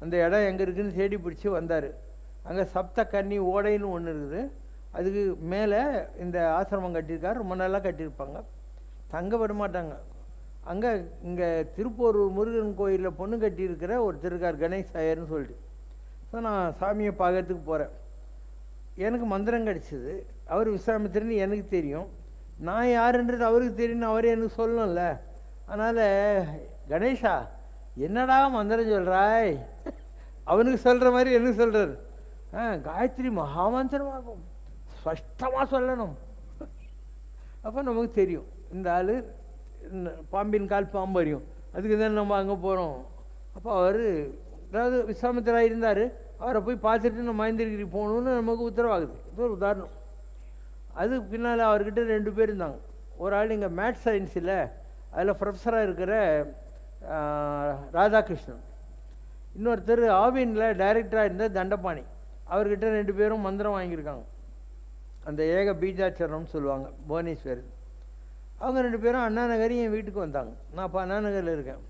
அந்த இடம் எங்கே இருக்குதுன்னு தேடி பிடிச்சி வந்தார். அங்கே சப்த கன்னி ஓடைன்னு ஒன்று இருக்குது, அதுக்கு மேலே இந்த ஆசிரமம் கட்டியிருக்காரு. ரொம்ப நல்லா கட்டியிருப்பாங்க, தங்க விட மாட்டாங்க. அங்கே இங்கே திருப்போரூர் முருகன் கோயிலில் பொண்ணு கட்டியிருக்கிற ஒருத்தர் இருக்கார், கணேஷ் ஐயர்னு சொல்லிட்டு. ஸோ நான் சாமியை பார்க்கறதுக்கு போகிறேன். எனக்கு மந்திரம் கிடச்சிது, அவர் விஸ்வாமித்திரன்னு எனக்கு தெரியும், நான் யாருன்றது அவருக்கு தெரியும்னு அவரே எனக்கு சொல்லணும்ல. அதனால் கணேஷா என்னடா மந்திரம் சொல்கிறாய், அவனுக்கு சொல்கிற மாதிரி எனக்கு சொல்கிறார். காயத்ரி மகாமந்திரமாகும், ஸ்பஷ்டமாக சொல்லணும். அப்போ நமக்கு தெரியும் இந்த ஆள் பாம்பின் கால் பாம்பு அறியும், அதுக்கு தான் நம்ம அங்கே போகிறோம். அப்போ அவர் அதாவது விஸ்வாமித்திரா இருந்தார், அவரை போய் பார்த்துட்டு நம்ம மகேந்திரகிரி போகணுன்னு நமக்கு உத்தரவாகுது. இது ஒரு உதாரணம். அதுக்கு பின்னால் அவர்கிட்ட 2 பேர் இருந்தாங்க. ஒரு ஆள் இங்கே மேத்ஸ் சயின்ஸில் அதில் ப்ரொஃபஸராக இருக்கிற ராதாகிருஷ்ணன், இன்னொருத்தர் ஆவினில் டைரக்டராக இருந்த தண்டபாணி. அவர்கிட்ட 2 பேரும் மந்திரம் வாங்கியிருக்காங்க, அந்த ஏக பீஜாச்சரணம்னு சொல்லுவாங்க புவனேஸ்வர். அவங்க 2 பேரும் அண்ணா நகர் என் வீட்டுக்கு வந்தாங்க. நான் அப்போ அண்ணா நகரில் இருக்கேன்.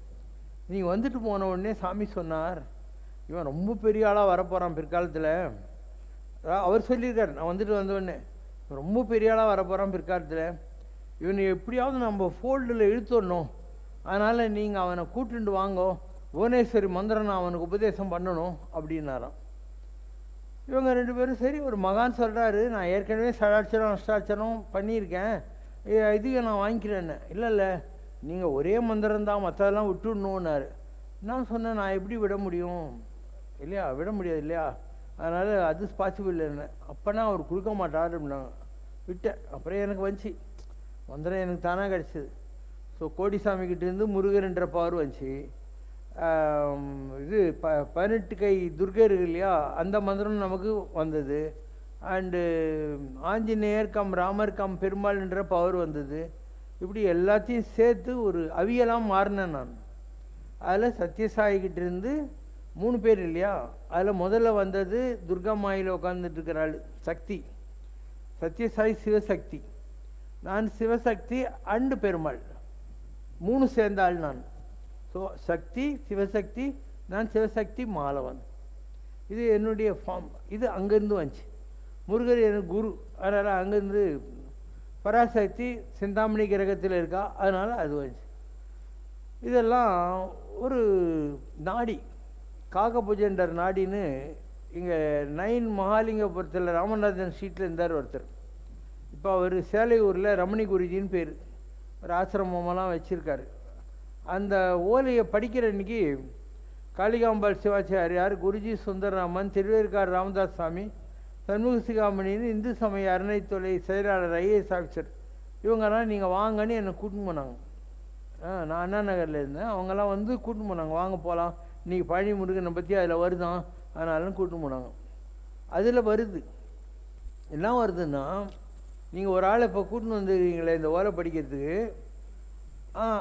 நீங்கள் வந்துட்டு போன உடனே சாமி சொன்னார், இவன் ரொம்ப பெரிய ஆளாக வரப்போகிறான் பிற்காலத்தில். அவர் சொல்லியிருக்கார், நான் வந்துட்டு வந்தோடனே ரொம்ப பெரிய ஆளாக வரப்போகிறான் பிற்காலத்தில், இவனை எப்படியாவது நம்ம ஃபோல்டில் இழுத்துடணும், அதனால் நீங்கள் அவனை கூட்டுண்டு வாங்கோ, புவனேஸ்வரி மந்திரம் நான் அவனுக்கு உபதேசம் பண்ணணும் அப்படின்னாராம். இவங்க 2 பேரும் சரி, ஒரு மகான் சொல்கிறாரு, நான் ஏற்கனவே ஷடாட்சரம் அஷ்டாட்சரம் பண்ணியிருக்கேன், இதுக்கு நான் வாங்கிக்கிறேன்னு. இல்லை நீங்கள் ஒரே மந்திரம் தான், மற்றதெல்லாம் விட்டுடணுன்னாரு. நான் சொன்னேன், நான் எப்படி விட முடியும் இல்லையா, விட முடியாது இல்லையா, அதனால் அது பாசிபிள் இல்லைன்னு. அப்போனா அவர் கொடுக்க மாட்டார் அப்படின்னாங்க. விட்டேன். அப்புறம் எனக்கு வந்துச்சு மந்திரம், எனக்கு தானாக கிடச்சிது. ஸோ கோடிசாமிக்கிட்டேருந்து முருகர்ன்ற பவர் வந்துச்சு. இது 18 கை துர்கை இருக்கு இல்லையா, அந்த மந்திரம் நமக்கு வந்தது. அண்டு ஆஞ்சநேயர் கம் ராமர் கம் பெருமாள்ன்ற பவர் வந்தது. இப்படி எல்லாத்தையும் சேர்த்து ஒரு அவியலாம் மாறினேன் நான். அதில் சத்யசாயிக்கிட்டேருந்து 3 பேர் இல்லையா, அதில் முதல்ல வந்தது துர்கா மாயில் உட்காந்துட்டு இருக்கிற ஆள் சக்தி, சத்யசாயி சிவசக்தி, நான் சிவசக்தி அண்டு பெருமாள் 3 சேர்ந்த ஆள் நான். ஸோ சக்தி சிவசக்தி, நான் சிவசக்தி மாலவன். இது என்னுடைய ஃபார்ம். இது அங்கேருந்து வந்துச்சு. முருகர் எனக்கு குரு, அதனால் அங்கேருந்து பராசக்தி சிந்தாமணி கிரகத்தில் இருக்கா, அதனால் அது வந்துச்சு. இதெல்லாம் ஒரு நாடி, காகபூஜன்ற நாடின்னு இங்கே 9 மகாலிங்கபுரத்தில் ராமநாதன் ஸ்ட்ரீட்டில் இருந்தார் ஒருத்தர். இப்போ அவர் சேலையூரில் ரமணி குருஜின்னு பேர், ஒரு ஆசிரமமெல்லாம் வச்சுருக்காரு. அந்த ஓலையை படிக்கிற அன்றைக்கி காளிகாம்பாள் சிவாச்சாரியார், குருஜி சுந்தரராமன், திருவேற்காடு ராமதாஸ் சாமி, சண்முக சிகாமணின்னு இந்து சமய அறநிலைத்துறை செயலாளர் ஐஏஎஸ் ஆஃபீஸர், இவங்கெல்லாம் நீங்கள் வாங்கன்னு என்னை கூட்டின்னு போனாங்க. நான் அண்ணா நகரில் இருந்தேன். அவங்கெல்லாம் வந்து கூட்டின்னு போனாங்க, வாங்க போகலாம், இன்றைக்கி பழனி முருகனை பற்றி அதில் வருதான், அதனாலும் கூட்டின்னு போனாங்க. அதில் வருது என்ன வருதுன்னா, நீங்கள் ஒரு ஆளை இப்போ கூட்டின்னு வந்துருக்கீங்களே இந்த ஓலை படிக்கிறதுக்கு,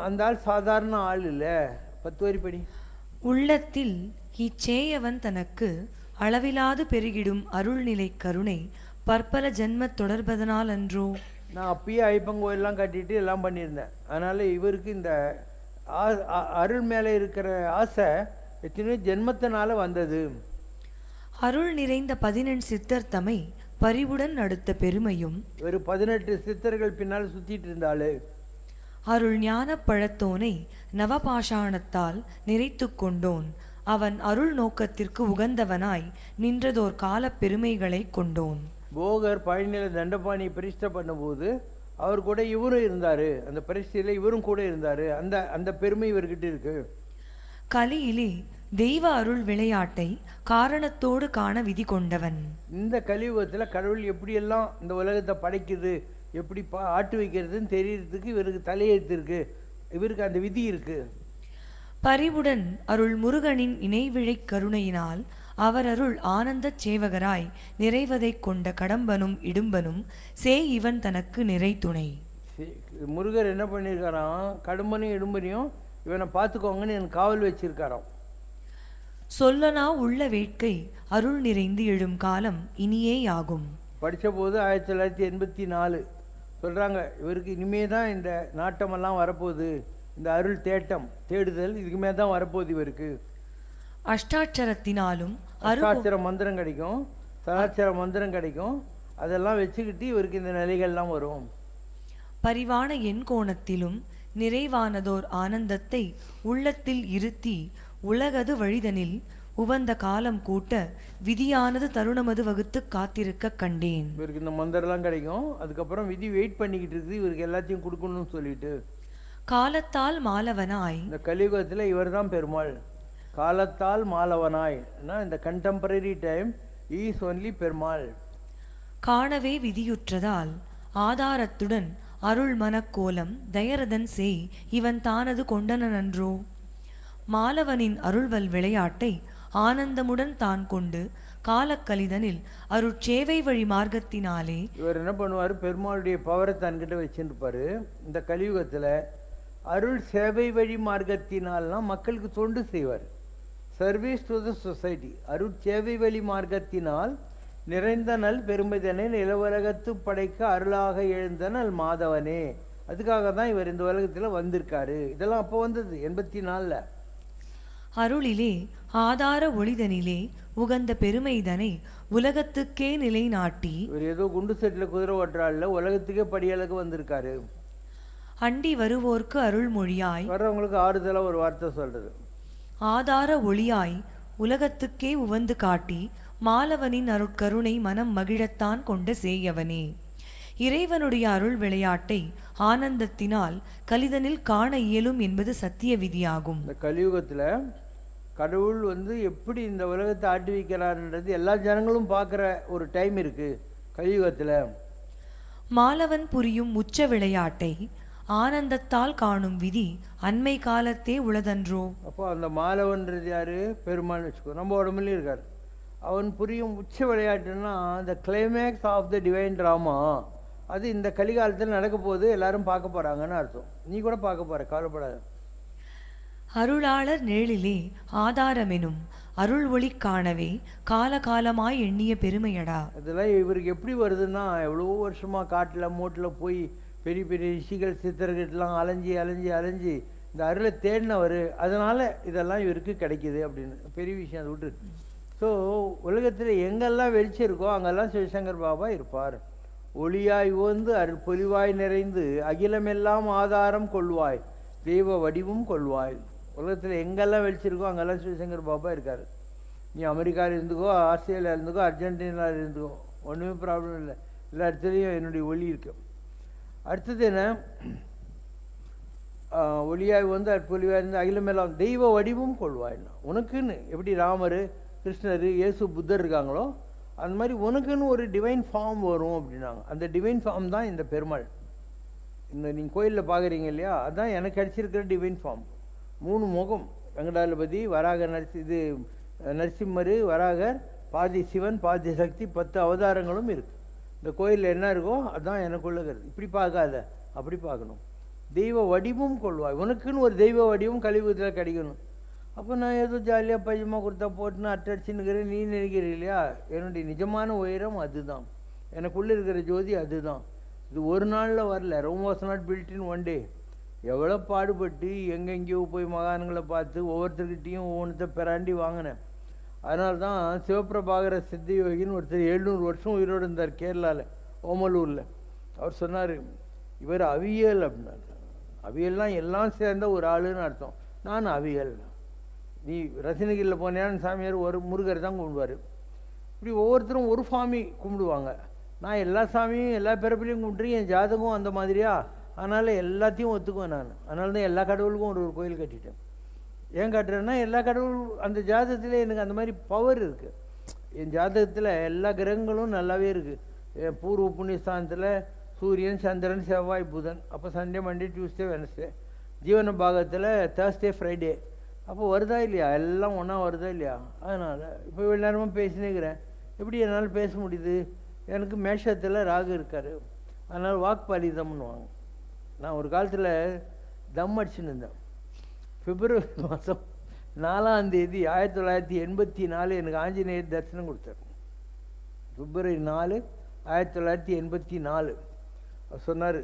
அந்த ஆள் சாதாரண ஆள் இல்லை. 10 வரி படி. உள்ளத்தில் இச்சேயவன் தனக்கு அளவிலாது பெருகிடும் அருள்நிலை கருணை பற்பல ஜென்ம தொடர்பதனால் அன்றோ. நான் அப்பயே ஐப்பங்கோயிலெலாம் கட்டிட்டு எல்லாம் பண்ணியிருந்தேன். அதனால் இவருக்கு இந்த அருள் மேலே இருக்கிற ஆசை எத்தனையோ ஜென்மத்தினால வந்தது. அருள் நிறைந்த 18 சித்தர் தம்மை பரிவுடன் அடுத்த பெருமையும், ஒரு 18 சித்தர்கள் பின்னால் சுற்றிட்டு இருந்தாள். அருள் ஞான பழத்தோனை நவபாஷாணத்தால் நிறைத்து கொண்டோன், அவன் அருள் நோக்கத்திற்கு உகந்தவனாய் நின்றதோர் கால பெருமைகளை கொண்டோன். போகர் பழனியில் தண்டபாணி பிரதிஷ்டை பண்ணும்போது அவர் கூட இவரும் இருந்தார், அந்த பிரதிஷ்டையில் இவரும் கூட இருந்தார். அந்த பெருமை இவர்கிட்ட இருக்கு. கலியிலே தெய்வ அருள் விளையாட்டை காரணத்தோடு காண விதி கொண்டவன். இந்த கலியுகத்தில் கடவுள் எப்படியெல்லாம் இந்த உலகத்தை படைக்குது, எப்படி ஆட்டு வைக்கிறதுன்னு தெரியறதுக்கு இவருக்கு தலையெழுத்து இருக்கு, இவருக்கு அந்த விதி இருக்கு. பரிவுடன் அருள் முருகனின் இணைவிழை கருணையினால் அவர் அருள் ஆனந்த சேவகராய் நிறைவதை கொண்ட கடம்பனும் இடும்பனும் இவன் தனக்கு நிறை துணை. முருகர் என்ன பண்ணியிருக்காராம், கடம்பனையும் இடும்பனையும் இவனை பார்த்துக்கோங்கன்னு எனக்கு காவல் வச்சிருக்காராம். சொல்லனா உள்ள வேட்கை அருள் நிறைந்து எழும் காலம் இனியே ஆகும். படித்த போது 1984 சொல்கிறாங்க, இவருக்கு இனிமே தான் இந்த நாட்டமெல்லாம் வரப்போகுது, இந்த அருள் தேடுதல் இதுக்குமே தான் வரப்போகுது இவருக்கு. அஷ்டாட்சரத்தினாலும் அஷ்டாட்சர மந்திரம் கிடைக்கும், சதாட்சர மந்திரம் கிடைக்கும், அதெல்லாம் வச்சுக்கிட்டு இவருக்கு இந்த நிலைகள்லாம் வரும். பரிவான என் கோணத்திலும் நிறைவானதோர் ஆனந்தத்தை உள்ளத்தில் இருத்தி உலகது வழிதனில் உவந்த காலம் கூட்ட விதியானது தருணமது வகுத்து காத்திருக்க கண்டேன். இவருக்கு இந்த மந்திரம்லாம் கிடைக்கும், அதுக்கப்புறம் விதி வெயிட் பண்ணிக்கிட்டு இருக்குது இவருக்கு எல்லாத்தையும் கொடுக்கணும்னு சொல்லிட்டு. காலத்தால் மாலவனாய், இந்த கலியுகத்தில் இவர் தான் பெருமாள். காலத்தால் மாலவனாய், இந்த contemporary time is only Perumal. காணவே விதியுற்றதால் ஆதாரத்துடன் அருள் மனக்கோலம் தயரதன் செய் இவன் தானது கொண்டனன்றோ. மாலவனின் அருள்வல் விளையாட்டை ஆனந்தமுடன் தான் கொண்டு காலக்கலிதனில் அருட்சேவை வழி மார்க்கத்தினாலே இவர் என்ன பண்ணுவார், பெருமாளுடைய பவரை தன்கிட்ட வச்சுருப்பாரு. இந்த கலியுகத்தில் அருள் சேவை வழி மார்க்கத்தினால்னா மக்களுக்கு தொண்டு செய்வார், சர்வீஸ் டு த சொசைட்டி. அருள் சேவை வழி மார்க்கத்தினால் நிறைந்த நல் பெருமைதனை நிலவுலகத்து படைக்க அருளாக எழுந்த நல் மாதவனே அதுக்காக தான் இவர் இந்த உலகத்தில் வந்திருக்காரு. இதெல்லாம் அப்போ வந்தது 84. அருளிலே ஆதார ஒளிதனிலே உகந்த பெருமைதனை உலகத்துக்கே நிலைநாட்டி இவர் ஏதோ குண்டு செட்டில் குதிரை ஓட்டுறாள், உலகத்துக்கே படியளவுக்கு வந்திருக்காரு. அண்டி வருவோர்க்கு அருள்மொழியாய் வர்றவங்களுக்கு ஆறுதலாக ஒரு வார்த்தை சொல்றது. ஆதார ஒளியாய் உலகத்துக்கே உவந்து காட்டி மாலவனின் அருட்கருணை மனம் மகிழத்தான் கொண்ட சேயவனே. இறைவனுடைய அருள் விளையாட்டை ஆனந்தத்தினால் கலிதனில் காண இயலும் என்பது சத்திய விதியாகும். இந்த கலியுகத்தில் கடவுள் எப்படி இந்த உலகத்தை ஆட்டி வைக்கிறார்ன்றது எல்லா ஜனங்களும் பார்க்குற ஒரு டைம் இருக்கு கலியுகத்தில். மாலவன் புரியும் உச்ச விளையாட்டை ஆனந்தத்தால் காணும் விதி அண்மை காலத்தே உளதன்றோ. அப்போ அந்த மாலவன்றது யாரு? பெருமாள்னு வச்சுக்கோ, நம்ம உடம்புலையும் இருக்கார். அவன் புரியும் உச்ச விளையாட்டுன்னா the climax of the divine drama. அது இந்த கலிகாலத்தில் நடக்க போது எல்லாரும் பார்க்க போறாங்கன்னு அர்த்தம். நீ கூட பார்க்க போற, கவலைப்படாத. அருளாளர் நிழலிலே ஆதாரமெனும் அருள் ஒளி காணவே காலகாலமாய் எண்ணிய பெருமையடா. இதெல்லாம் இவருக்கு எப்படி வருதுன்னா, எவ்வளோ வருஷமா காட்டில் மூட்டில் போய் பெரிய பெரிய ரிஷிகள் சித்தர்கள்லாம் அலைஞ்சி அலைஞ்சி அலைஞ்சி இந்த அருளை தேடினவர். அதனால இதெல்லாம் இவருக்கு கிடைக்கிது அப்படின்னு பெரிய விஷயம். அதை விட்டு ஸோ உலகத்தில் எங்கெல்லாம் வெளிச்சம் இருக்கோ அங்கெல்லாம் சிவசங்கர் பாபா இருப்பார். ஒளியாய் ஓந்து அருள் பொலிவாய் நிறைந்து அகிலமெல்லாம் ஆதாரம் கொள்வாய் தெய்வ வடிவும் கொள்வாய். உலகத்தில் எங்கெல்லாம் வெளிச்சிருக்கோ அங்கெல்லாம் சிவசங்கர் பாபா இருக்கார். நீ அமெரிக்காவில் இருந்துக்கோ, ஆஸ்திரேலியா இருந்துக்கோ, அர்ஜென்டினாவில் இருந்துக்கோ, ஒன்றுமே ப்ராப்ளம் இல்லை. எல்லா இடத்துலையும் என்னுடைய ஒளி இருக்கு. அடுத்தது என்ன? ஒளியாய் வந்து அற்பொலிவாய் இருந்து அகிலமெல்லாம் தெய்வ வடிவும் கொள்வாய்னா, உனக்குன்னு எப்படி ராமர், கிருஷ்ணர், இயேசு, புத்தர் இருக்காங்களோ அந்த மாதிரி உனக்குன்னு ஒரு டிவைன் ஃபார்ம் வரும் அப்படின்னாங்க. அந்த டிவைன் ஃபார்ம் தான் இந்த பெருமாள். இந்த நீங்கள் கோயிலில் பார்க்குறீங்க இல்லையா, அதுதான் எனக்கு கிடச்சிருக்கிற டிவைன் ஃபார்ம். 3 முகம், வெங்கடாலபதி, வராக நரசிம்மர், வராகர், பாதி சிவன் பாதி சக்தி, 10 அவதாரங்களும் இருக்குது. இந்த கோயிலில் என்ன இருக்கோ அதுதான் எனக்குள்ள கருது. இப்படி பார்க்காத, அப்படி பார்க்கணும். தெய்வ வடிவும் கொள்வாய், உனக்குன்னு ஒரு தெய்வ வடிவும் கலியுகத்தில் கிடைக்கணும். அப்போ நான் ஏதோ ஜாலியாக பையமாக கொடுத்தா போட்டுன்னு அட்டடிச்சுன்னுக்கிறேன் நீ நினைக்கிறீ இல்லையா? என்னுடைய நிஜமான உயரம் அதுதான், எனக்குள்ளே இருக்கிற ஜோதி அதுதான். இது ஒரு நாளில் வரல. Rome was not built in one day. எவ்வளோ பாடுபட்டு எங்கெங்கேயோ போய் மகான்களை பார்த்து ஒவ்வொருத்தர்கிட்டையும் ஒவ்வொன்றத்தை பெறாண்டி வாங்கினேன். அதனால தான் சிவபிரபாகர சித்த யோகின்னு ஒருத்தர் 700 வருஷம் உயிரோடு இருந்தார் கேரளாவில், ஓமலூரில். அவர் சொன்னார், இவர் அவியல் அப்படின்னாரு. அவியல்லாம் எல்லாம் சேர்ந்த ஒரு ஆளுன்னு அர்த்தம். நான் அவியல். நீ ரசனகிரியில் போனேன்னு சாமியார் ஒரு முருகர் தான் கும்பிடுவார். இப்படி ஒவ்வொருத்தரும் ஒரு சாமி கும்பிடுவாங்க. நான் எல்லா சாமியும் எல்லா பிறப்பிலையும் கும்பிட்டுருக்கேன். என் ஜாதகம் அந்த மாதிரியா, அதனால் எல்லாத்தையும் ஒத்துக்குவேன் நான். அதனால தான் எல்லா கடவுளுக்கும் ஒரு கோயில் கட்டிட்டேன். ஏன் கட்டுறேன்னா, எல்லா கடவுள் அந்த ஜாதகத்தில் எனக்கு அந்த மாதிரி பவர் இருக்குது. என் ஜாதகத்தில் எல்லா கிரகங்களும் நல்லாவே இருக்குது. என் பூர்வ புண்ணியஸ்தானத்தில் சூரியன், சந்திரன், செவ்வாய், புதன். அப்போ சண்டே, மண்டே, டியூஸ்டே, வெனஸ்டே. ஜீவன பாகத்தில் தேர்ஸ்டே, ஃப்ரைடே. அப்போ வருதா இல்லையா? எல்லாம் ஒன்றா வருதா இல்லையா? அதனால் இப்போ இவ்வளோ நேரமாக பேசினேங்கிறேன். எப்படி என்னால் பேச முடியுது? எனக்கு மேஷத்தில் ராகு இருக்கார். அதனால் வாக்பாலிதம்னுவாங்க. நான் ஒரு காலத்தில் தம் அடிச்சுன்னு இருந்தேன். பிப்ரவரி மாதம் 4ஆம் தேதி 1984 எனக்கு ஆஞ்சநேயர் தரிசனம் கொடுத்தார். பிப்ரவரி 4, 1984. அவர் சொன்னார்,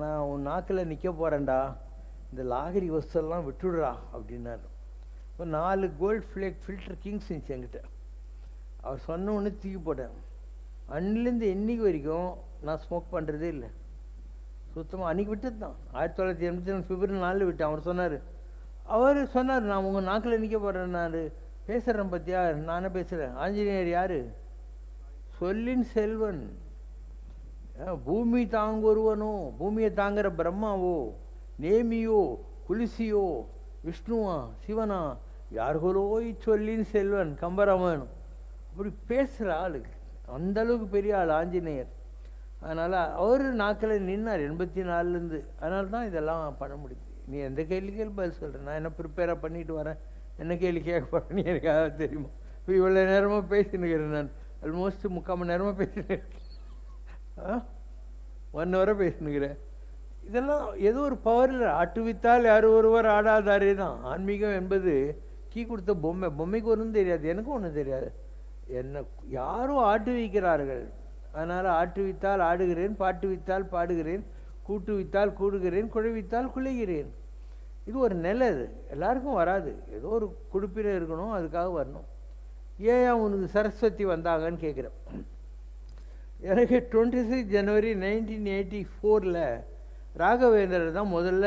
நான் உன் நாக்கில் நிற்க போகிறேன்டா, இந்த லாகரி வசூலாம் விட்டுடுறா அப்படின்னாரு. இப்போ 4 கோல்ட் ஃப்ளேக் ஃபில்டர் கிங்ஸ் இருந்துச்சு என்கிட்ட. அவர் சொன்ன ஒன்று தூக்கி போட்டேன். அன்னிலேருந்து இன்னைக்கு வரைக்கும் நான் ஸ்மோக் பண்ணுறதே இல்லை சுத்தமாக. அன்றைக்கி விட்டது தான் 1984 பிப்ரவரி 4 விட்டேன். அவர் சொன்னார், நான் உங்கள் நாக்கில் நிற்க போகிறேன், நான் பேசுகிறேன் பற்றியா, நானே பேசுகிறேன். ஆஞ்சநேயர் யார்? சொல்லின் செல்வன். பூமி தாங்கொருவனோ, பூமியை தாங்குற பிரம்மாவோ, நேமியோ, குலிசியோ, விஷ்ணுவா, சிவனா, யார்களோ சொல்லின் செல்வன், கம்பராமாயணம். அப்படி பேசுகிற ஆளுக்கு அந்த அளவுக்கு பெரிய ஆள் ஆஞ்சநேயர். அதனால் அவர் நாக்கில் நின்னார் 84லேருந்து. அதனால தான் இதெல்லாம் பண்ண முடியுது. நீ எந்த கேள்விக்கு பதில் சொல்கிறேன். நான் என்ன ப்ரிப்பேராக பண்ணிட்டு வரேன், என்ன கேள்வி கேட்க போகிறேன்னு எனக்கு தெரியுமா? இப்போ இவ்வளோ நேரமாக பேசினுக்கிறேன். நான் ஆல்மோஸ்ட் 3/4 மணி நேரமாக பேசினேன். 1 ஹவராக பேசினுக்கிறேன். இதெல்லாம் ஏதோ ஒரு பவரில் ஆட்டுவித்தால் யார் ஒருவர் ஆடாதாரே தான். ஆன்மீகம் என்பது கீ கொடுத்த பொம்மை. பொம்மைக்கு ஒன்றும் தெரியாது, எனக்கும் ஒன்றும் தெரியாது. என்ன யாரோ ஆட்டு வைக்கிறார்கள். அதனால் ஆட்டுவித்தால் ஆடுகிறேன், பாட்டு வித்தால் பாடுகிறேன், கூட்டுவித்தால் கூடுகிறேன், குழைவித்தால் குழைகிறேன். இது ஒரு நிலை. இது எல்லாருக்கும் வராது. ஏதோ ஒரு குடுப்பில் இருக்கணும், அதுக்காக வரணும். ஏன் உனக்கு சரஸ்வதி வந்தாங்கன்னு கேட்குறேன். எனக்கு 26 ஜனவரி 1984 ராகவேந்திரர் தான் முதல்ல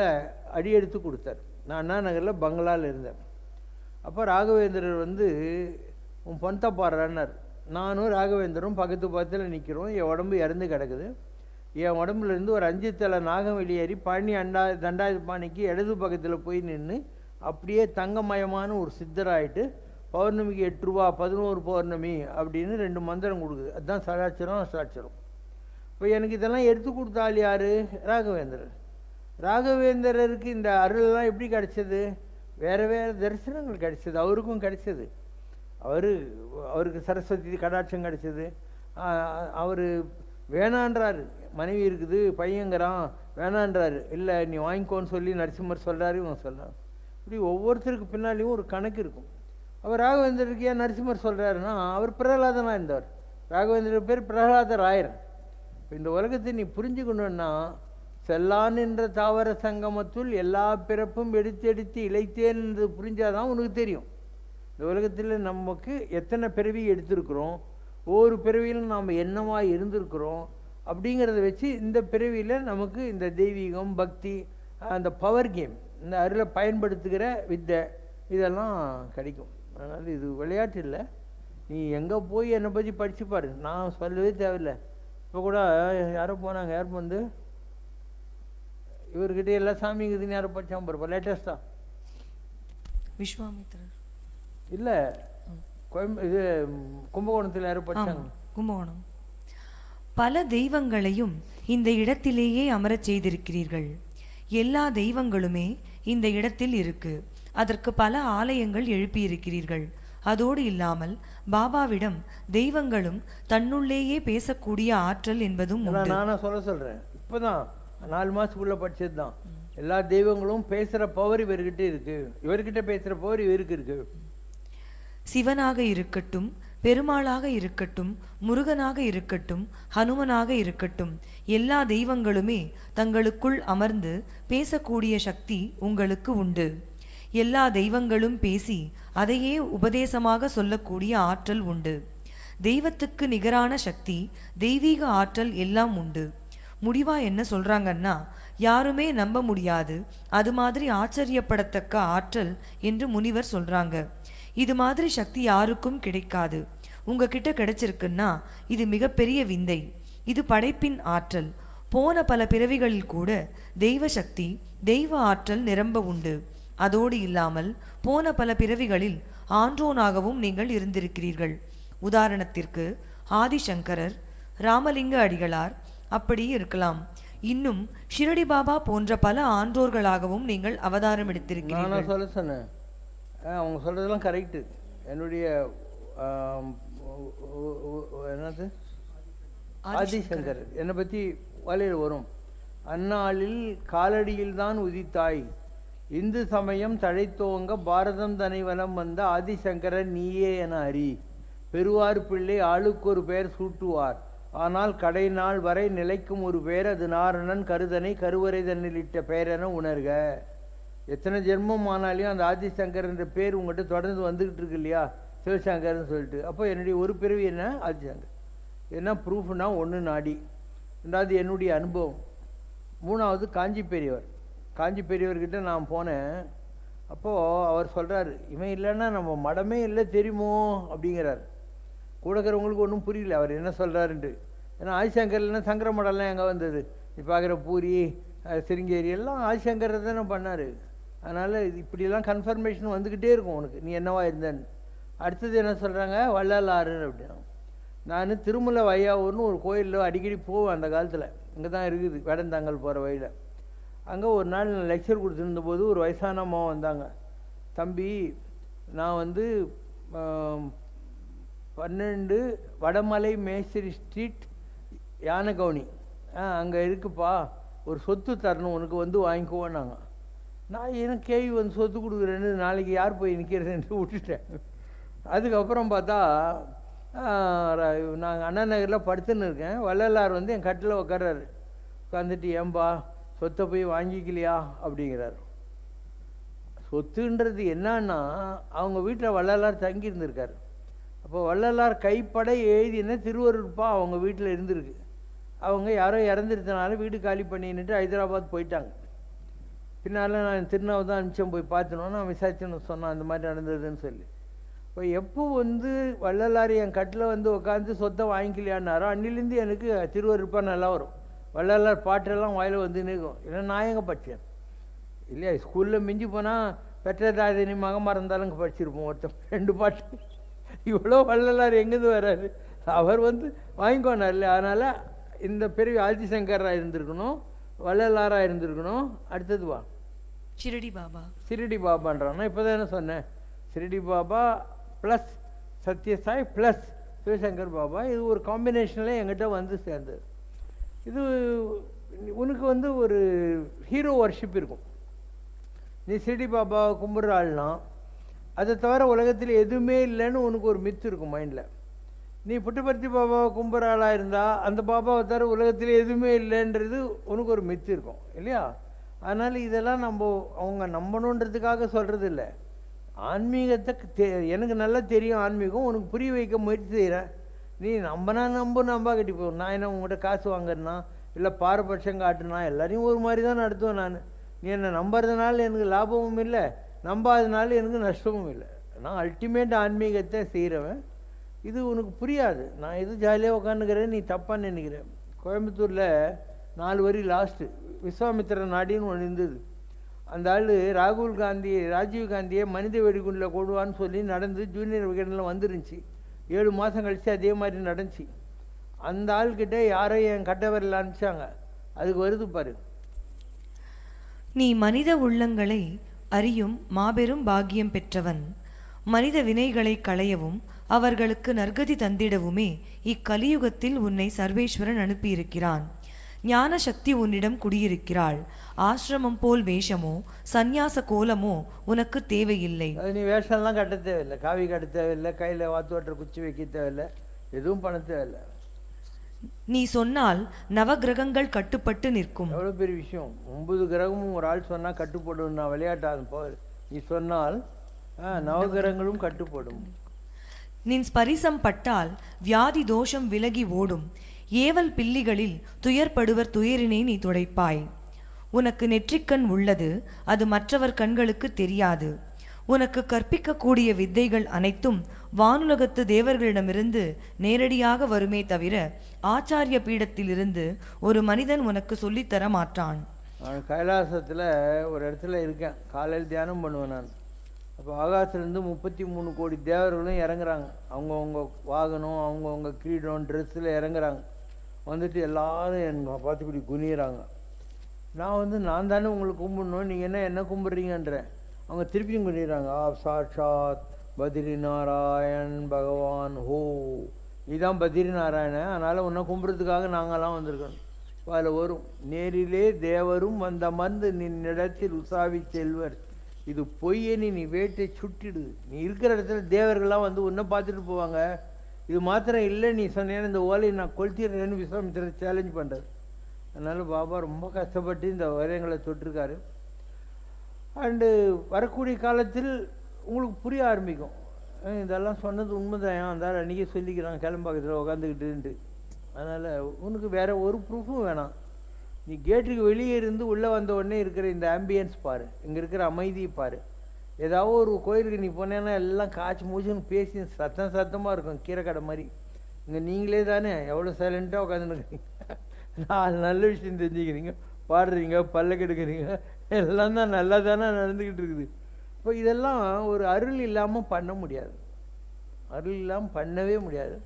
அடியெடுத்து கொடுத்தார். நான் அண்ணா நகரில் பங்களாவில் இருந்தேன். அப்போ ராகவேந்திரர் வந்து உன் பொண்ணை பாடுறான்னார். நானும் ராகவேந்திரரும் பக்கத்து பக்கத்தில் நிற்கிறோம். என் உடம்பு இறந்து கிடக்குது. என் உடம்புலேருந்து ஒரு 5 தலை நாகம் வெளியேறி பழனி தண்டாயுதபாணிக்கு இடது பக்கத்தில் போய் நின்று அப்படியே தங்கமயமான ஒரு சித்தராயிட்டு பௌர்ணமிக்கு 8 ரூபா 11 பௌர்ணமி அப்படின்னு 2 மந்திரம் கொடுக்குது. அதுதான் சடாட்சரம் அஷ்டாட்சரம். இப்போ எனக்கு இதெல்லாம் எடுத்து கொடுத்தாள் யார்? ராகவேந்திரர். ராகவேந்திரருக்கு இந்த அருளெல்லாம் எப்படி கிடைச்சது? வேறு வேறு தரிசனங்கள் கிடைச்சது. அவருக்கும் கிடைச்சது. அவருக்கு சரஸ்வதி கடாட்சம் கிடைச்சது. அவர் வேணான்றாரு. மனைவி இருக்குது, பையங்கிறான், வேணான்றாரு. இல்லை நீ வாங்கிக்கோன்னு சொல்லி நரசிம்மர் சொல்கிறாரு, இவன் சொல்கிறான். இப்படி ஒவ்வொருத்தருக்கு பின்னாலேயும் ஒரு கணக்கு இருக்கும். அவர் ராகவேந்திரருக்கு ஏன் நரசிம்மர் சொல்கிறாருன்னா, அவர் பிரகலாதனாக இருந்தவர். ராகவேந்திரர் பேர் பிரகலாத ராயர். இப்போ இந்த உலகத்தை நீ புரிஞ்சுக்கணுன்னா, செல்லான் என்ற தாவர சங்கமத்துள் எல்லா பிறப்பும் எடுத்து இழைத்தேன் என்று புரிஞ்சாதான் உனக்கு தெரியும் இந்த உலகத்தில் நமக்கு எத்தனை பிறவி எடுத்திருக்கிறோம், ஒவ்வொரு பிறவியிலும் நாம் என்னவாக இருந்திருக்கிறோம் அப்படிங்கிறத வச்சு இந்த பிறவியில் நமக்கு இந்த தெய்வீகம், பக்தி, அந்த பவர் கேம், இந்த அருளை பயன்படுத்துகிற வித்தை இதெல்லாம் கிடைக்கும். அதனால் இது விளையாட்டு இல்லை. நீ எங்கே போய் என்னை பற்றி படிச்சுப்பாரு, நான் சொல்லவே தேவையில்லை. இப்போ கூட யாரோ போனாங்க, யாரும் வந்து இவர்கிட்ட எல்லா சாமிங்குதுன்னு யாரும் படித்தான் பாருப்பா, லேட்டஸ்டாக விஸ்வாமித்திரர் இல்லை, இது கும்பகோணத்தில் யாரும் படித்தாங்க. கும்பகோணம். பல தெய்வங்களையும் இந்த இடத்திலேயே அமரச் செய்திருக்கிறீர்கள். எல்லா தெய்வங்களுமே இந்த இடத்தில் இருக்கு. அதற்கு பல ஆலயங்கள் எழுப்பியிருக்கிறீர்கள். அதோடு இல்லாமல் பாபாவிடம் தெய்வங்களும் தன்னுள்ளேயே பேசக்கூடிய ஆற்றல் என்பதும் உண்டு. நானா சொல்றேன், இப்போதான் 4 மாசத்துக்குள்ள படிச்சது தான். எல்லா தெய்வங்களும் பேசுற பவர் இவர்கிட்ட இருக்கு, இவர்கிட்ட பேசுற பவர் இவருக்கு இருக்கு. சிவனாக இருக்கட்டும், பெருமாளாக இருக்கட்டும், முருகனாக இருக்கட்டும், ஹனுமனாக இருக்கட்டும், எல்லா தெய்வங்களுமே தங்களுக்குள் அமர்ந்து பேசக்கூடிய சக்தி உங்களுக்கு உண்டு. எல்லா தெய்வங்களும் பேசி அதையே உபதேசமாக சொல்லக்கூடிய ஆற்றல் உண்டு. தெய்வத்துக்கு நிகரான சக்தி, தெய்வீக ஆற்றல் எல்லாம் உண்டு. முடிவா என்ன சொல்றாங்கன்னா, யாருமே நம்ப முடியாது, அது மாதிரி ஆச்சரியப்படத்தக்க ஆற்றல் என்று முனிவர் சொல்றாங்க. இது மாதிரி சக்தி யாருக்கும் கிடைக்காது. உங்ககிட்ட கிடைச்சிருக்குன்னா இது மிகப்பெரிய விந்தை. இது படைப்பின் ஆற்றல். போன பல பிறவிகளில் கூட தெய்வ சக்தி, தெய்வ ஆற்றல் நிரம்ப உண்டு. அதோடு இல்லாமல் போன பல பிறவிகளில் ஆன்றோனாகவும் நீங்கள் இருந்திருக்கிறீர்கள். உதாரணத்திற்கு ஆதிசங்கரர், ராமலிங்க அடிகளார் அப்படி இருக்கலாம். இன்னும் ஷிரடி பாபா போன்ற பல ஆன்றோர்களாகவும் நீங்கள் அவதாரம் எடுத்திருக்கிறீர்கள். சொல்ல சொன்னேன், அவங்க சொல்றதெல்லாம் கரெக்டு. என்னுடைய என்னது ஆதிசங்கர் என்னை பற்றி வலையில் வரும். அந்நாளில் காலடியில் தான் உதித்தாய், இந்து சமயம் தழைத்தோங்க பாரதம் தனை வலம் வந்த ஆதிசங்கரன் நீயே என அறி. பெருவார் பிள்ளை ஆளுக்கு ஒரு பெயர் சூட்டுவார், ஆனால் கடை நாள் வரை நிலைக்கும் ஒரு பெயர், அது நாரணன் கருதனை கருவறை தன்னிலிட்ட பெயரென உணர்க. எத்தனை ஜென்மம் ஆனாலையும் அந்த ஆதிசங்கர்ன்ற பேர் உங்கள்கிட்ட தொடர்ந்து வந்துக்கிட்டு இருக்கு இல்லையா, சிவசங்கர்னு சொல்லிட்டு. அப்போ என்னுடைய ஒரு பிறவி என்ன ஆதிசங்கர். என்ன ப்ரூஃப்னா, 1 நாடி, 2வது என்னுடைய அனுபவம், 3வது காஞ்சி பெரியவர். காஞ்சி பெரியவர்கிட்ட நான் போனேன். அப்போது அவர் சொல்கிறார், இவன் இல்லைன்னா நம்ம மடமே இல்லை தெரியுமோ அப்படிங்கிறார். கூட இருக்கிறவங்களுக்கு ஒன்றும் புரியல அவர் என்ன சொல்கிறாருன்ட்டு. ஏன்னா ஆதிசங்கர் இல்லைன்னா சங்கர மடம்லாம் எங்கே வந்தது? நீ பார்க்குற பூரி, சிருங்கேரி எல்லாம் ஆதிசங்கர் தானே பண்ணார். அதனால் இப்படியெல்லாம் கன்ஃபர்மேஷன் வந்துக்கிட்டே இருக்கும் உனக்கு, நீ என்னவா இருந்தேன்னு. அடுத்தது என்ன சொல்கிறாங்க, வள்ளலாறு அப்படின்னா. நான் திருமலை வையாவூர்னு ஒரு கோயிலில் அடிக்கடி போவேன் அந்த காலத்தில். இங்கே தான் இருக்குது, வேடந்தாங்கல் போகிற வழியில். அங்கே ஒரு நாள் நான் லெக்சர் கொடுத்துருந்தபோது ஒரு வயசான அம்மா வந்தாங்க. தம்பி, நான் வந்து 12 வடமலை மேஸ்திரி ஸ்ட்ரீட் யானகவுனி அங்கே இருக்குப்பா, ஒரு சொத்து தரணும் உனக்கு, வந்து வாங்கிக்குவோன்னாங்க. நான் எனக்கு கேள்வி வந்து சொத்து கொடுக்குறேன்னு, நாளைக்கு யார் போய் நிற்கிறதுன்ட்டு விட்டுட்டேன். அதுக்கப்புறம் பார்த்தா நாங்கள் அண்ணா நகரில் படுத்துன்னு இருக்கேன். வள்ளலார் வந்து என் கட்டில் உட்கார்றாரு. உட்காந்துட்டு ஏன்பா சொத்தை போய் வாங்கிக்கலையா அப்படிங்கிறார். சொத்துன்றது என்னன்னா அவங்க வீட்டில் வள்ளலார் தங்கி இருந்திருக்காரு. அப்போ வள்ளலார் கைப்பட எழுதின திருவருட்பா அவங்க வீட்டில் இருந்திருக்கு. அவங்க யாரோ இறந்துருந்தனால வீடு காலி பண்ணிட்டு ஹைதராபாத் போயிட்டாங்க. பின்னால் நான் திருநாவை தான் அனுப்பிச்சேன், போய் பார்த்துனோன்னு நான் விசாரிச்சுன்னு சொன்னான் அந்த மாதிரி நடந்ததுன்னு சொல்லி. இப்போ எப்போ வள்ளலார் என் கட்டில் உட்காந்து சொத்தை வாங்கிக்கலையான்னாரோ அன்னிலேருந்து எனக்கு திருவருட்பா நல்லா வரும். வள்ளலார் பாட்டெல்லாம் வாயில் நிற்கும். இல்லை நான் எங்கே படித்தேன் இல்லையா, ஸ்கூலில் மிஞ்சி போனால் பெற்றதாதினி மகமாக இருந்தாலும் படிச்சிருப்போம் ஒருத்தன் 2 பாட்டு. இவ்வளோ வள்ளலார் எங்கேருந்து வர்றாரு, அவர் வாங்கிக்கோனார் இல்லையா. அதனால் இந்த பிறவி ஆதிசங்கராக இருந்திருக்கணும், வள்ளலாராக இருந்திருக்கணும். அடுத்தது வா ஷிரடி பாபா. ஷிரடி பாபான்றான்னா இப்போ தான் என்ன சொன்னேன், ஷிரடி பாபா ப்ளஸ் சத்யசாய் ப்ளஸ் சிவசங்கர் பாபா, இது ஒரு காம்பினேஷனில் என்கிட்ட சேர்ந்தது. இது உனக்கு ஒரு ஹீரோ வர்ஷிப் இருக்கும். நீ ஷிரடி பாபாவை கும்பிட்ற ஆள்னா அதை தவிர உலகத்தில் எதுவுமே இல்லைன்னு உனக்கு ஒரு மித்து இருக்கும் மைண்டில். நீ புட்டபர்த்தி பாபாவை கும்பிட்ற ஆளாக இருந்தால் அந்த பாபாவை தவிர உலகத்தில் எதுவுமே இல்லைன்றது உனக்கு ஒரு மித்து இருக்கும் இல்லையா. அதனால் இதெல்லாம் அவங்க நம்பணுன்றதுக்காக சொல்கிறது இல்லை. ஆன்மீகத்தை எனக்கு நல்லா தெரியும், ஆன்மீகம் உனக்கு புரிய வைக்க முயற்சி செய்கிறேன். நீ நம்பா கட்டி போ. நான் என்ன உங்கள்கிட்ட காசு வாங்குறேன்னா இல்லை பாரபட்சம் காட்டுனா எல்லாரையும் ஒரு மாதிரி தான் நடத்துவேன் நான். நீ என்னை நம்புறதுனால எனக்கு லாபமும் இல்லை, நம்பாதனால எனக்கு நஷ்டமும் இல்லை. நான் அல்டிமேட் ஆன்மீகத்தை செய்கிறவன். இது உனக்கு புரியாது. நான் எது ஜாலியாக உட்காந்துக்கிறேன், நீ தப்பாக நினைக்கிறேன். கோயம்புத்தூரில் 4 வரி லாஸ்ட்டு விஸ்வாமித்திர நாடின்னு ஒன்று இருந்தது. அந்த ஆள் ராஜீவ் காந்தியை மனித வெடிகுண்டில் கொடுவான்னு சொல்லி நடந்து ஜூனியர் விகடனில் வந்துருந்துச்சு. 7 மாதம் கழித்து அதே மாதிரி நடந்துச்சு. அந்த ஆள்கிட்ட யாரோ என் கட்டவரில் அனுப்பிச்சாங்க, அதுக்கு வருது பாரு. நீ மனித உள்ளங்களை அறியும் மாபெரும் பாக்கியம் பெற்றவன். மனித வினைகளை களையவும் அவர்களுக்கு நற்கதி தந்திடவுமே இக்கலியுகத்தில் உன்னை சர்வேஸ்வரன் அனுப்பியிருக்கிறான். ஞான சக்தி உன்னிடம் குடியிருக்கிறாள். ஆசிரமம் போல் வேஷமோ சந்நியாச கோலமோ உனக்கு தேவையில்லை. அது நீ வேஷம்லாம் கட்ட தேவையில்லை, காவி கட்ட தேவையில்லை, கையில் வாத்து வாட்டர் குச்சி வைக்க தேவையில்லை, எதுவும் பண்ண தேவையில்லை. நீ சொன்னால் நவகிரகங்கள் கட்டுப்பட்டு நிற்கும். எவ்வளோ பெரிய விஷயம். 9 கிரகமும் ஒரு ஆள் சொன்னால் கட்டுப்படும். நான் விளையாட்டாது போ. நீ சொன்னால் நவகிரகங்களும் கட்டுப்படும். நின் ஸ்பரிசம் பட்டால் வியாதி தோஷம் விலகி ஓடும். ஏவல் பில்லிகளில் துயர்படுவர் துயரினை நீ துடைப்பாய். உனக்கு நெற்றிக்கண் உள்ளது, அது மற்றவர் கண்களுக்கு தெரியாது. உனக்கு கற்பிக்கக்கூடிய வித்தைகள் அனைத்தும் வானுலகத்து தேவர்களிடமிருந்து நேரடியாக வருமே தவிர ஆச்சாரிய பீடத்திலிருந்து ஒரு மனிதன் உனக்கு சொல்லித்தர மாட்டான். நான் கைலாசத்தில் ஒரு இடத்துல இருக்கேன், காலையில் தியானம் பண்ணுவேன் நான். அப்போ ஆகாசத்துலேருந்து 33 கோடி தேவர்களும் இறங்குறாங்க. அவங்கவுங்க வாகனம், அவங்கவுங்க கிரீடம், ட்ரெஸ்ஸில் இறங்குறாங்க. வந்துட்டு எல்லாரும் என்னை பார்த்து இப்படி குனிகிறாங்க. நான் தானே உங்களுக்கு கும்பிடணும், நீங்கள் என்ன கும்பிட்றீங்கன்றேன். அவங்க திருப்பியும் குனிகிறாங்க. சாட்சாத் பத்ரி நாராயண் பகவான் ஹோ, இதுதான் பத்ரி நாராயணன், அதனால் உன்னை கும்பிட்றதுக்காக நாங்கள்லாம் வந்திருக்கோம். அதில் வரும், நேரிலே தேவரும் வந்த மருந்து நின்னிடத்தில் உசாவி செல்வர், இது பொய்யனி நீ வேட்டை சுட்டிடு. நீ இருக்கிற இடத்துல தேவர்கள்லாம் உன்னை பார்த்துட்டு போவாங்க. இது மாத்திரம் இல்லை, நீ சொன்னேன்னு இந்த ஓலையை நான் கொளுத்திடுறேன்னு விஸ்வாமித்திரர் சேலஞ்ச் பண்ணுறாரு. அதனால் பாபா ரொம்ப கஷ்டப்பட்டு இந்த ஓலையங்களை தொட்டிருக்காரு. அண்டு வரக்கூடிய காலத்தில் உங்களுக்கு புரிய ஆரம்பிக்கும், இதெல்லாம் சொன்னது உண்மைதான், அந்த அன்றைக்கே சொல்லிக்கிறாங்க கிளம்பாக்கத்தில் உட்காந்துக்கிட்டுன்ட்டு. அதனால் உனக்கு வேறு ஒரு ப்ரூஃபும் வேணாம். நீ கேட்டுக்கு வெளியே இருந்து உள்ளே வந்த உடனே இருக்கிற இந்த ஆம்பியன்ஸ் பாரு, இங்கே இருக்கிற அமைதியை பாரு. ஏதாவது ஒரு கோயிலுக்கு நீ போனேன்னா எல்லாம் காய்ச்சி மூச்சுன்னு பேசி சத்தமாக இருக்கும், கீரைக்கடை மாதிரி. இங்கே நீங்களே தானே எவ்வளோ சைலண்ட்டாக உட்காந்துருக்கீங்க. நல்ல விஷயம் தெரிஞ்சுக்கிறீங்க, பாடுறீங்க, பல்ல கெடுக்கிறீங்க, எல்லாம் தான் நல்லா தானே நடந்துக்கிட்டு இருக்குது. இப்போ இதெல்லாம் ஒரு அருள் இல்லாமல் பண்ண முடியாது, அருள் இல்லாமல் பண்ணவே முடியாது.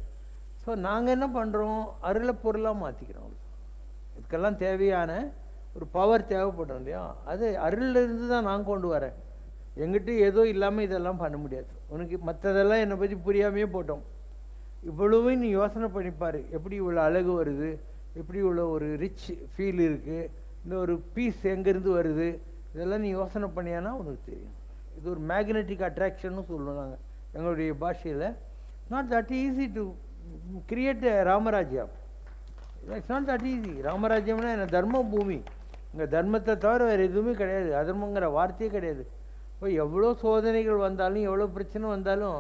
ஸோ நாங்கள் என்ன பண்ணுறோம், அருளை பொருளாக மாற்றிக்கிறோம். இதுக்கெல்லாம் தேவையான ஒரு பவர் தேவைப்படும் இல்லையா, அது அருளிலிருந்து தான் நான் கொண்டு வரேன். எங்கிட்ட ஏதோ இல்லாமல் இதெல்லாம் பண்ண முடியாது. உனக்கு மற்றதெல்லாம் என்னை பற்றி புரியாமையே போட்டோம். இவ்வளவு நீ யோசனை பண்ணிப்பார், எப்படி இவ்வளோ அழகு வருது, எப்படி இவ்வளோ ஒரு ரிச் ஃபீல் இருக்குது, இந்த ஒரு பீஸ் எங்கேருந்து வருது, இதெல்லாம் நீ யோசனை பண்ணியானா உனக்கு தெரியும். இது ஒரு மேக்னெட்டிக் அட்ராக்ஷன்னு சொல்லுவோம் நாங்கள் எங்களுடைய பாஷையில். Not that easy to create Ramrajya. It's not that easy. ராமராஜ்யம்னா என்ன? தர்ம பூமி. இங்கே தர்மத்தை தவிர வேறு எதுவுமே கிடையாது. அதர்மங்கிற வார்த்தையே கிடையாது. இப்போ எவ்வளோ சோதனைகள் வந்தாலும் எவ்வளோ பிரச்சனை வந்தாலும்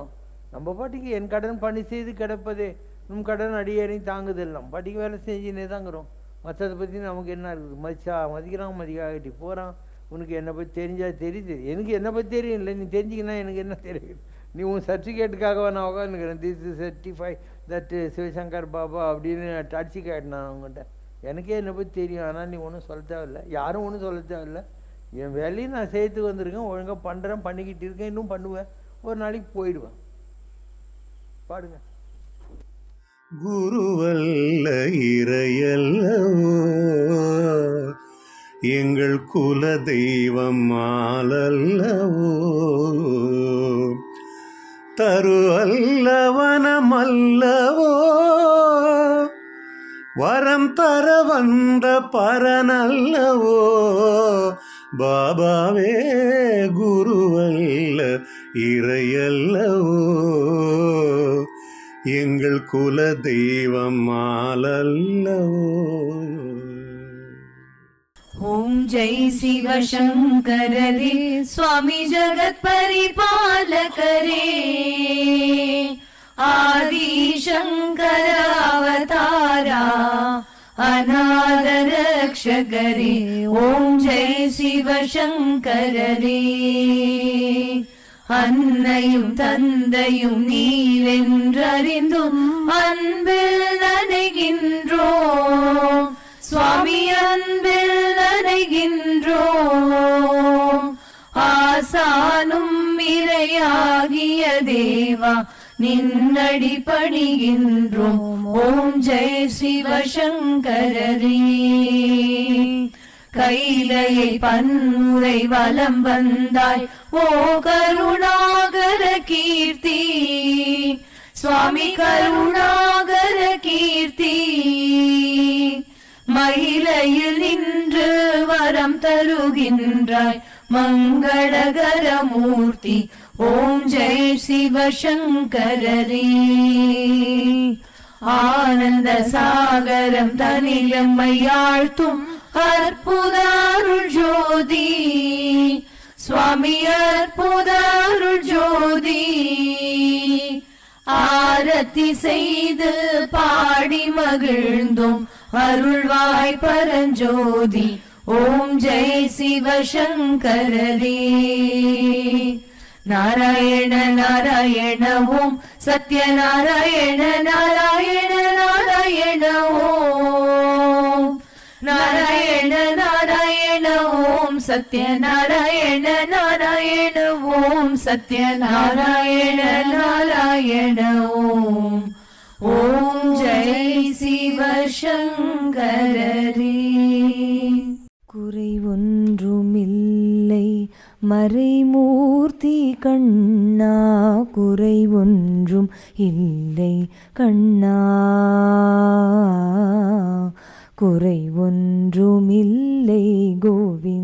நம்ம பாட்டிக்கு என் கடன் பணி செய்து கிடப்பதே நம் கடன் அடியேறையும் தாங்குதெல்லாம் பாட்டிக்கு வேலை செஞ்சுன்னே தாங்கிறோம். மற்றதை பற்றி நமக்கு என்ன இருக்குது? மதிக்கிறான் மதிக்காட்டி போகிறான். உனக்கு என்னை பற்றி தெரிஞ்சால் தெரியுது. எனக்கு என்னை பற்றி தெரியும் இல்லை, நீ தெரிஞ்சிக்கினா எனக்கு என்ன தெரியும்? நீ உன் சர்டிஃபிகேட்டுக்காக நான் உட்காந்துக்கிறேன். This is certify that Sivasankar Baba அப்படின்னு அடிச்சு கேட்டேன் அவங்ககிட்ட. எனக்கே என்னை பற்றி தெரியும், ஆனால் நீ ஒன்றும் சொல்ல தேவையில்லை, யாரும் ஒன்றும் சொல்ல தேவையில்லை. என் வேலையும் நான் சேர்த்து வந்திருக்கேன், ஒழுங்காக பண்ணுறேன், பண்ணிக்கிட்டு இருக்கேன், இன்னும் பண்ணுவேன், ஒரு நாளைக்கு போயிடுவேன். பாடுங்க. குருவல்ல இறையல்லவோ எங்கள் குல தெய்வம் மாலல்லவோ, தரு அல்லவனமல்லவோ, வரம் தர வந்த பரனல்லவோ, பாபாவே குருவல்ல இறையல்லவோ எங்கள் குல தெய்வம் மாலல்லவோ. ஓம் ஜெய் சிவசங்கரே சுவாமி ஜகத் பரிபாலகரே, ஆதி சங்கர அவதாரா அநாத ரக்ஷகரே. ஓம் ஜெய் சிவசங்கரே. அன்னையும் தந்தையும் நீவென்றறிந்தும் அன்பில் நனைகின்றோம் சுவாமி, அன்பில் நனைகின்றோம். ஆசானும் இறையாகிய தேவா நின்னடி பணிகின்றோம். ஓம் ஜெய் சிவசங்கரே. கைலையை பன்முறை வலம் வந்தாய் ஓ கருணாகர கீர்த்தி, சுவாமி கருணாகர கீர்த்தி. மயிலையில் நின்று வரம் தருகின்றாய் மங்களகர மூர்த்தி. ஓம் ஜெய் சிவசங்கரே. ஆனந்த சாகரம் தனிலம்மையாழ்த்தும் அற்புத அருள் ஜோதி, சுவாமி அற்புத அருள் ஜோதி. ஆரத்தி செய்து பாடி மகிழ்ந்தோம் அருள்வாய் பரஞ்சோதி. ஓம் ஜெய் சிவசங்கரே. நாராயண நாராயண ஓம் சத்யநாராயண நாராயண நாராயண ஓம். நாராயண நாராயண ஓம் சத்யநாராயண நாராயண ஓம் சத்யநாராயண நாராயண ஓம். ஓம் ஜெய் சிவசங்கரே. குறை ஒன்றுமில்லை மறைமூர்த்தி கண்ணா, குறை ஒன்றும் இல்லை கண்ணா, குறை ஒன்றுமில்லை கோவிந்தா.